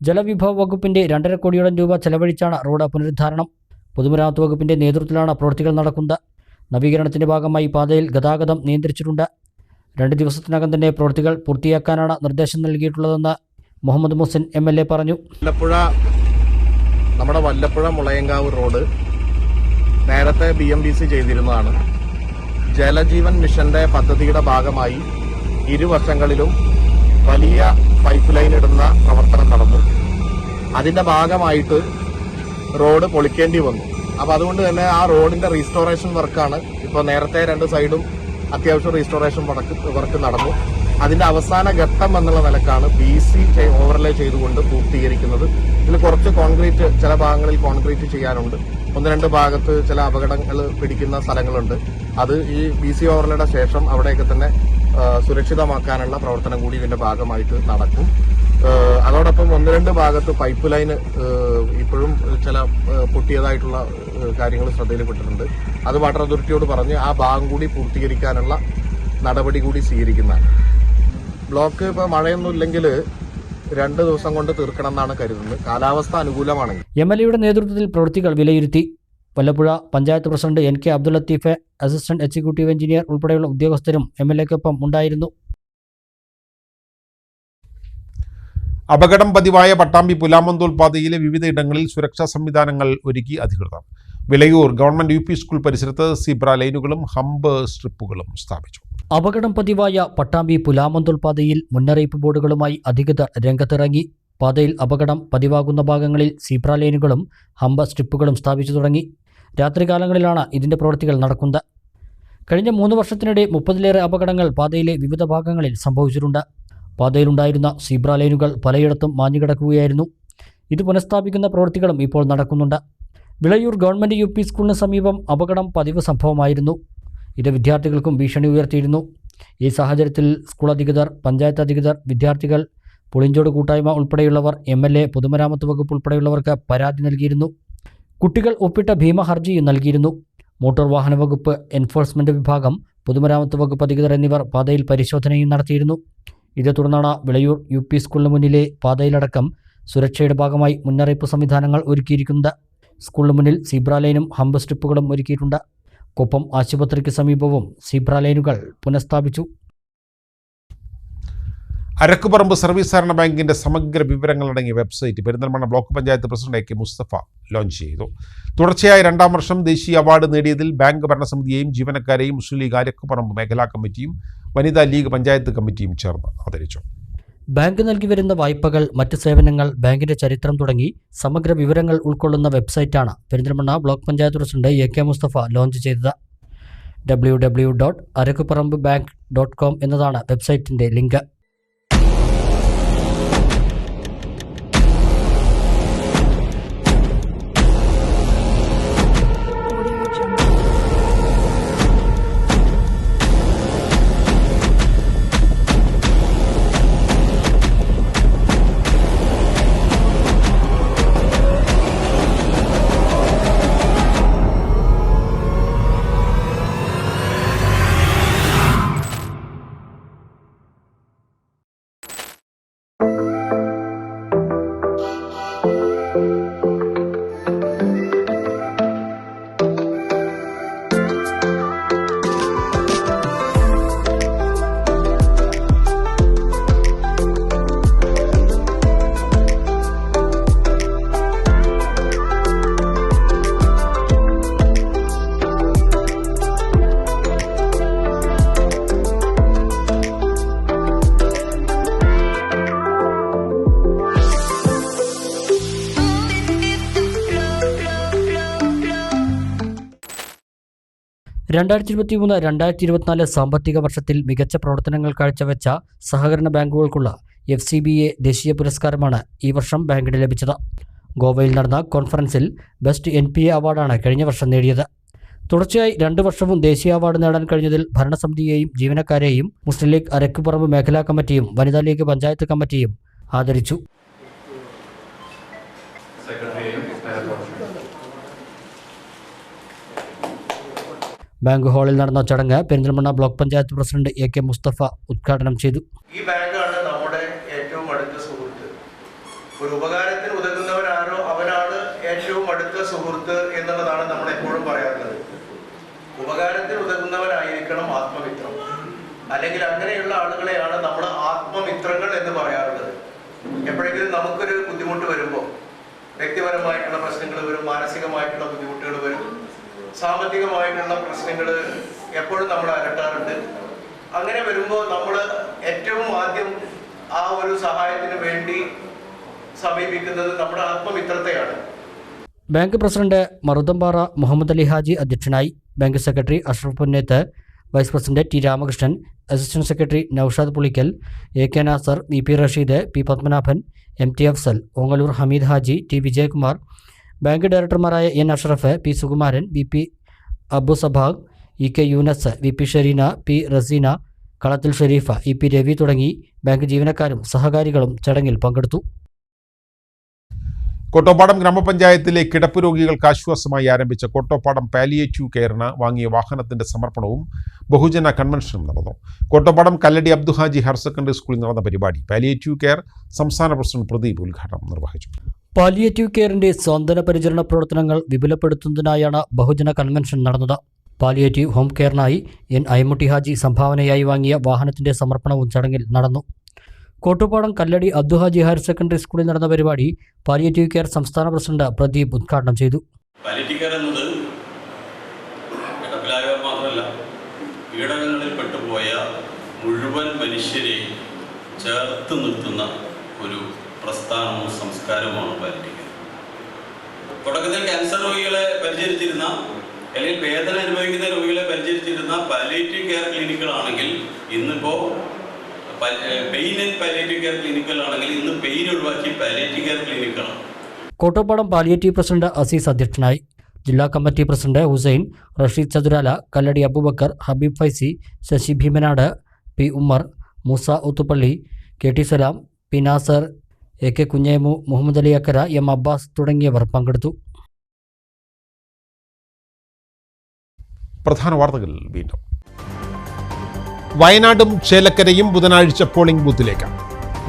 ജലവിഭവ വകുപ്പിന്റെ 2.5 കോടിയോളം രൂപ ചെലവഴിച്ചാണ് റോഡ് പുനരുദ്ധാരണം. പൊതുമരാമത്ത് വകുപ്പിന്റെ നേതൃത്വത്തിലാണ് പ്രവൃത്തികൾ നടക്കുന്നത്. നവീകരണത്തിന്റെ ഭാഗമായി പാതയിൽ ഗതാഗതം നിയന്ത്രിച്ചിട്ടുണ്ട്. 2 ദിവസത്തിനകം തന്നെ പ്രവൃത്തികൾ പൂർത്തിയാക്കാനാണ് നിർദ്ദേശം നൽകിയിട്ടുള്ളതെന്ന് മുഹമ്മദ് മുഹസിൻ MLA പറഞ്ഞു. നമ്മുടെ വല്ലപ്പുഴ മുളയങ്കാവ് റോഡ് നേരത്തെ BMDC ചെയ്തിരുന്നതാണ്. ജലജീവൻ മിഷന്റെ പദ്ധതിയുടെ ഭാഗമായി ഇരുവശങ്ങളിലും വലിയ പൈപ്പ് ലൈൻ ഇടുന്ന പ്രവർത്തനം നടന്നു. അതിന്റെ ഭാഗമായിട്ട് റോഡ് പൊളിക്കേണ്ടി വന്നു. അപ്പോൾ അതുകൊണ്ട് തന്നെ ആ റോഡിന്റെ റീസ്റ്റോറേഷൻ വർക്കാണ് ഇപ്പോൾ. നേരത്തെ 2 സൈഡും അത്യാവശ്യം റീസ്റ്റോറേഷൻ വർക്ക് നടന്നു. അതിന്റെ അവസാന ഘട്ടം എന്നുള്ള നിലക്കാണ് BC ഓവർലേ ചെയ്തുകൊണ്ട് പൂർത്തീകരിക്കുന്നത്. ഇതിൽ കുറച്ച് കോൺക്രീറ്റ്, ചില ഭാഗങ്ങളിൽ കോൺക്രീറ്റ് ചെയ്യാനുണ്ട്. 1-2 ഭാഗത്ത് ചില അപകടങ്ങൾ പിടിക്കുന്ന സ്ഥലങ്ങളുണ്ട്. അത് ഈ BC ഓവർലേയുടെ ശേഷം അവിടെയൊക്കെ തന്നെ സുരക്ഷിതമാക്കാനുള്ള പ്രവർത്തനം കൂടി ഇതിന്റെ ഭാഗമായിട്ട് നടക്കും. അതോടൊപ്പം 1-2 ഭാഗത്ത് പൈപ്പ് ലൈൻ ഇപ്പോഴും ചില പൊട്ടിയതായിട്ടുള്ള കാര്യങ്ങൾ ശ്രദ്ധയിൽപ്പെട്ടിട്ടുണ്ട്. അത് വാട്ടർ അതോറിറ്റിയോട് പറഞ്ഞ് ആ ഭാഗം കൂടി പൂർത്തീകരിക്കാനുള്ള നടപടി കൂടി സ്വീകരിക്കുന്നതാണ്. ബ്ലോക്ക് ഇപ്പോൾ മഴയൊന്നും ഇല്ലെങ്കിൽ 2 ദിവസം കൊണ്ട് തീർക്കണം എന്നാണ് കരുതുന്നത്, കാലാവസ്ഥ അനുകൂലമാണെങ്കിൽ. MLAയുടെ നേതൃത്വത്തിൽ പ്രവൃത്തികൾ വിലയിരുത്തി. Vallapuzha panchayat president NK Abdul Latheef, assistant executive engineer ഉൾപ്പെടെയുള്ള ഉദ്യോഗസ്ഥരും MLAക്കൊപ്പം ഉണ്ടായിരുന്നു. അപകടം പതിവായ പട്ടാമ്പി പുലാമന്തോൾ പാതയിലെ വിവിധ ഇടങ്ങളിൽ സുരക്ഷാ സംവിധാനങ്ങൾ ഒരുക്കി അധികൃതർ. വിലയൂർ ഗവൺമെന്റ് UP സ്കൂൾ പരിസരത്ത് സീബ്ര ലൈനുകളും ഹമ്പ് സ്ട്രിപ്പുകളും സ്ഥാപിച്ചു. അപകടം പതിവായ പട്ടാമ്പി പുലാമന്തോൾ പാതയിൽ മുന്നറിയിപ്പ് ബോർഡുകളുമായി അധികൃതർ രംഗത്തിറങ്ങി. പാതയിൽ അപകടം പതിവാകുന്ന ഭാഗങ്ങളിൽ സീബ്ര ലൈനുകളും ഹമ്പ് സ്ട്രിപ്പുകളും സ്ഥാപിച്ചു തുടങ്ങി. രാത്രികാലങ്ങളിലാണ് ഇതിന്റെ പ്രവൃത്തികൾ നടക്കുന്നത്. കഴിഞ്ഞ 3 വർഷത്തിനിടെ 30-ലേറെ അപകടങ്ങൾ പാതയിലെ വിവിധ ഭാഗങ്ങളിൽ സംഭവിച്ചിട്ടുണ്ട്. പാതയിലുണ്ടായിരുന്ന സീബ്ര ലൈനുകൾ പലയിടത്തും മാഞ്ഞുകിടക്കുകയായിരുന്നു. ഇത് പുനഃസ്ഥാപിക്കുന്ന പ്രവൃത്തികളും ഇപ്പോൾ നടക്കുന്നുണ്ട്. വിളയൂർ ഗവൺമെൻറ് UP സ്കൂളിന് സമീപം അപകടം പതിവ് സംഭവമായിരുന്നു. ഇത് വിദ്യാർത്ഥികൾക്കും ഭീഷണി ഉയർത്തിയിരുന്നു. ഈ സാഹചര്യത്തിൽ സ്കൂൾ അധികൃതർ, പഞ്ചായത്ത് അധികൃതർ, വിദ്യാർത്ഥികൾ, പുളിഞ്ചോട് കൂട്ടായ്മ ഉൾപ്പെടെയുള്ളവർ, MLA, പൊതുമരാമത്ത് വകുപ്പ് ഉൾപ്പെടെയുള്ളവർക്ക് പരാതി നൽകിയിരുന്നു. കുട്ടികൾ ഒപ്പിട്ട ഭീമ ഹർജിയും നൽകിയിരുന്നു. മോട്ടോർ വാഹന വകുപ്പ്, എൻഫോഴ്സ്മെന്റ് വിഭാഗം, പൊതുമരാമത്ത് വകുപ്പ് അധികൃതർ എന്നിവർ പാതയിൽ പരിശോധനയും നടത്തിയിരുന്നു. ഇതേ തുടർന്നാണ് വിളയൂർ UP സ്കൂളിന് മുന്നിലെ പാതയിലടക്കം സുരക്ഷയുടെ ഭാഗമായി മുന്നറിയിപ്പ് സംവിധാനങ്ങൾ ഒരുക്കിയിരിക്കുന്നത്. സ്കൂളിന് മുന്നിൽ സീബ്ര ലൈനും ഹമ്പ് സ്ട്രിപ്പുകളും ഒരുക്കിയിട്ടുണ്ട്. കൊപ്പം ആശുപത്രിക്ക് സമീപവും സീബ്ര ലൈനുകൾ പുനഃസ്ഥാപിച്ചു. അരക്കുപറമ്പ് സർവീസ് സഹകരണ ബാങ്കിന്റെ സമഗ്ര വിവരങ്ങളടങ്ങിയ website Perinthalmanna block panchayat president AK Musthafa launch ചെയ്തു. തുടർച്ചയായ 2ാം വർഷം ദേശീയ അവാർഡ് നേടിയതിൽ ബാങ്ക് ഭരണസമിതിയെയും ജീവനക്കാരെയും മുസ്ലിം ലീഗ് അരക്കുപറമ്പ് മേഖലാ കമ്മിറ്റിയും വനിതാ ലീഗ് പഞ്ചായത്ത് കമ്മിറ്റിയും ചേർന്ന് ആദരിച്ചു. ബാങ്ക് നൽകി വരുന്ന വായ്പകൾ, മറ്റ് സേവനങ്ങൾ, ബാങ്കിന്റെ ചരിത്രം തുടങ്ങി സമഗ്ര വിവരങ്ങൾ ഉൾക്കൊള്ളുന്ന വെബ്സൈറ്റാണ് Perinthalmanna block panchayat president AK Musthafa launch ചെയ്തത്. www.arakuparambbank.com എന്നതാണ് വെബ്സൈറ്റിന്റെ ലിങ്ക്. (2023-2024) സാമ്പത്തിക വർഷത്തിൽ മികച്ച പ്രവർത്തനങ്ങൾ കാഴ്ചവെച്ച സഹകരണ ബാങ്കുകൾക്കുള്ള FCBA ദേശീയ പുരസ്കാരമാണ് ഈ വർഷം ബാങ്കിന് ലഭിച്ചത്. ഗോവയിൽ നടന്ന കോൺഫറൻസിൽ ബെസ്റ്റ് NPA അവാർഡാണ് കഴിഞ്ഞ വർഷം നേടിയത്. തുടർച്ചയായി 2 വർഷവും ദേശീയ അവാർഡ് നേടാൻ കഴിഞ്ഞതിൽ ഭരണസമിതിയെയും ജീവനക്കാരെയും മുസ്ലിം ലീഗ് അരക്കുപറമ്പ് മേഖലാ കമ്മിറ്റിയും വനിതാ ലീഗ് പഞ്ചായത്ത് കമ്മിറ്റിയും ആദരിച്ചു. ബാങ്ക് ഹാളിൽ നടന്ന ചടങ്ങ് Perinthalmanna block panchayat president AK Mustafa ഉദ്ഘാടനം ചെയ്തു. ഈ ബാങ്കാണ് നമ്മുടെ ഏറ്റവും അടുത്ത സുഹൃത്ത്. ഒരു ഉപകാരത്തിന് ഉതകുന്നവരാരോ അവനാണ് ഏറ്റവും അടുത്ത സുഹൃത്ത് എന്നുള്ളതാണ് നമ്മൾ എപ്പോഴും പറയാറുള്ളത്. ഉപകാരത്തിന് ഉതകുന്നവരായിരിക്കണം ആത്മമിത്രം. അല്ലെങ്കിൽ അങ്ങനെയുള്ള ആളുകളെയാണ് നമ്മൾ ആത്മമിത്രങ്ങൾ എന്ന് പറയാറുള്ളത്. എപ്പോഴെങ്കിലും നമുക്കൊരു ബുദ്ധിമുട്ട് വരുമ്പോൾ, വ്യക്തിപരമായിട്ടുള്ള പ്രശ്നങ്ങൾ വരും, മാനസികമായിട്ടുള്ള ബുദ്ധിമുട്ടുകൾ വരും, സാമ്പത്തികമായിട്ടുള്ള പ്രശ്നങ്ങൾ എപ്പോഴും നമ്മൾ അലട്ടാറുണ്ട്. അങ്ങനെ വരുമ്പോൾ നമ്മൾ ഏറ്റവും ആദ്യം ആ ഒരു സഹായത്തിന് വേണ്ടി സമീപിക്കുന്നത് നമ്മുടെ ആത്മമിത്രത്തെയാണ്. ബാങ്ക് പ്രസിഡന്റ് മറുതമ്പാറ മുഹമ്മദ് അലി ഹാജി അധ്യക്ഷനായി. Bank secretary Ashraf Punneth, vice president T Ramakrishnan, assistant secretary Noushad Pulikkal, AK Nasar, VP Rasheed, P Padmanabhan, MT Afsal, Ongallur Hameed Haji, T Vijayakumar, bank ഡയറക്ടർമാരായ N Ashraf, P Sukumaran, BP Abu Sabag, EK Younus, VP Shareena, P Raseena, Kalathil Shareefa, EP Ravi തുടങ്ങി ബാങ്ക് ജീവനക്കാരും സഹകാരികളും ചടങ്ങിൽ പങ്കെടുത്തു. കോട്ടോപ്പാടം ഗ്രാമപഞ്ചായത്തിലെ കിടപ്പ് രോഗികൾക്ക് ആശ്വാസമായി ആരംഭിച്ച കോട്ടോപ്പാടം പാലിയേറ്റീവ് കെയറിന് വാങ്ങിയ വാഹനത്തിന്റെ സമർപ്പണവും ബഹുജന കൺവെൻഷനും നടന്നു. കോട്ടോപ്പാടം കല്ലടി അബ്ദുഹാജി ഹയർ സെക്കൻഡറി സ്കൂളിൽ നടന്ന പരിപാടി പാലിയേറ്റീവ് കെയർ സംസ്ഥാന പ്രസിഡന്റ് പ്രദീപ് ഉദ്ഘാടനം നിർവഹിച്ചു. പാലിയേറ്റീവ് കെയറിന്റെ സാന്ത്വന പരിചരണ പ്രവർത്തനങ്ങൾ വിപുലപ്പെടുത്തുന്നതിനായാണ് ബഹുജന കൺവെൻഷൻ നടന്നത്. പാലിയേറ്റീവ് ഹോം കെയറിനായി N അയ്മുട്ടി ഹാജി സംഭാവനയായി വാങ്ങിയ വാഹനത്തിന്റെ സമർപ്പണവും ചടങ്ങിൽ നടന്നു. കോട്ടോപ്പാടം കല്ലടി അബ്ദുഹാജി ഹയർ സെക്കൻഡറി സ്കൂളിൽ നടന്ന പരിപാടി പാലിയേറ്റീവ് കെയർ സംസ്ഥാന പ്രസിഡന്റ് പ്രദീപ് ഉദ്ഘാടനം ചെയ്തു. പാലിയേറ്റീവ് കെയർ എന്നത് കിടപ്പിലായവർ മാത്രമല്ല, കീടകങ്ങളിൽ പെട്ടുപോയ മുഴുവൻ മനുഷ്യരെയും ചേർത്ത് നിർത്തുന്ന ഒരു പ്രസ്ഥാനവും സംസ്കാരവുമാണ് പാലിയേറ്റീവ് കെയർ. തുടക്കത്തിൽ ക്യാൻസർ രോഗികളെ പരിചരിച്ചിരുന്ന അല്ലെങ്കിൽ വേദന അനുഭവിക്കുന്ന രോഗികളെ പരിചരിച്ചിരുന്ന പാലിയേറ്റീവ് കെയർ ക്ലിനിക്കുകളാണെങ്കിൽ ഇന്നിപ്പോൾ പെയിൻ ആൻഡ് പാലിയേറ്റീവ് കെയർ ക്ലിനിക്കുകളാണെങ്കിൽ ഇന്ന് പെയിൻ ഒഴിവാക്കി പാലിയേറ്റീവ് കെയർ ക്ലിനിക്കുകളാണ്. കോട്ടപ്പാടം പാലിയേറ്റീവ് പ്രസിഡന്റ് അസീസ് അധ്യക്ഷനായി. ജില്ലാ committee president Hussain, Rasheed Chathurala, Kalladi Aboobacker, Habeeb Faizy, Sasi Bheemanad, P Ummer, Moosa Oothupally, K T Salam, P Nasar, A K Kunhemu, Muhammad Ali Akkara, M Abbas തുടങ്ങിയവർ പങ്കെടുത്തു. പ്രധാന വാർത്തകൾ വീണ്ടും. വയനാടും ചേലക്കരയും ബുധനാഴ്ച പോളിംഗ് ബൂത്തിലേക്ക്.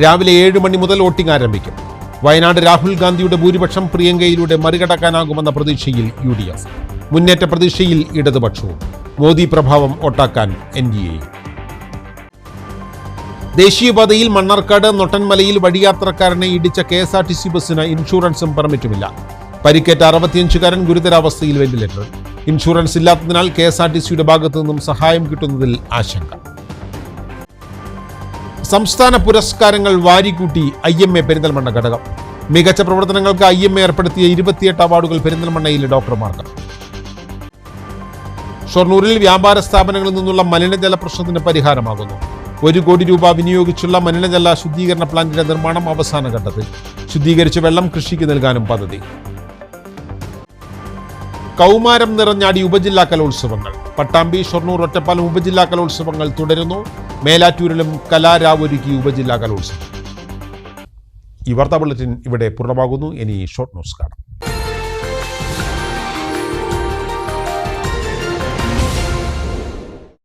രാവിലെ 7 മണി മുതൽ വോട്ടിംഗ് ആരംഭിക്കും. വയനാട് രാഹുൽ ഗാന്ധിയുടെ ഭൂരിപക്ഷം പ്രിയങ്കയിലൂടെ മറികടക്കാനാകുമെന്ന പ്രതീക്ഷയിൽ UDF. മുന്നേറ്റ പ്രതീക്ഷയിൽ ഇടതുപക്ഷവും. മോദി പ്രഭാവം ഒട്ടാക്കാൻ NDA. ദേശീയപാതയിൽ മണ്ണാർക്കാട് നൊട്ടൻമലയിൽ വഴിയാത്രക്കാരനെ ഇടിച്ച KSRTC ബസ്സിന് ഇൻഷുറൻസും പെർമിറ്റുമില്ല. പരിക്കേറ്റ 65-കാരൻ ഗുരുതരാവസ്ഥയിൽ വെന്റിലേറ്റർ. ഇൻഷുറൻസ് ഇല്ലാത്തതിനാൽ KSRTCയുടെ ഭാഗത്തു നിന്നും സഹായം കിട്ടുന്നതിൽ ആശങ്ക. സംസ്ഥാന പുരസ്കാരങ്ങൾ വാരിക്കൂട്ടി IMA പെരിന്തൽമണ്ണ ഘടകം. മികച്ച പ്രവർത്തനങ്ങൾക്ക് IMA ഏർപ്പെടുത്തിയ 28 അവാർഡുകൾ പെരിന്തൽമണ്ണയിലെ ഡോക്ടർമാർക്ക്. ഷൊർണൂരിൽ വ്യാപാര സ്ഥാപനങ്ങളിൽ നിന്നുള്ള മലിനജല പ്രശ്നത്തിന് പരിഹാരമാകുന്നു. 1 കോടി രൂപ വിനിയോഗിച്ചുള്ള മലിനജല ശുദ്ധീകരണ പ്ലാന്റിന്റെ നിർമ്മാണം അവസാന ഘട്ടത്തിൽ. ശുദ്ധീകരിച്ച വെള്ളം കൃഷിക്ക് നൽകാനും പദ്ധതി. കൗമാരം നിറഞ്ഞാടി ഉപജില്ലാ കലോത്സവങ്ങൾ. പട്ടാമ്പി, ഷൊർണൂർ, ഒറ്റപ്പാലം ഉപജില്ലാ കലോത്സവങ്ങൾ തുടരുന്നു. മേലാറ്റൂരിലും കലാരാവൊരുക്കി ഉപജില്ലാ കലോത്സവം. ഈ വാർത്താ ബുള്ളറ്റിൻ ഇവിടെ പൂർണ്ണമാകുന്നു. ഇനി ഷോർട്ട് ന്യൂസ് കാണാം.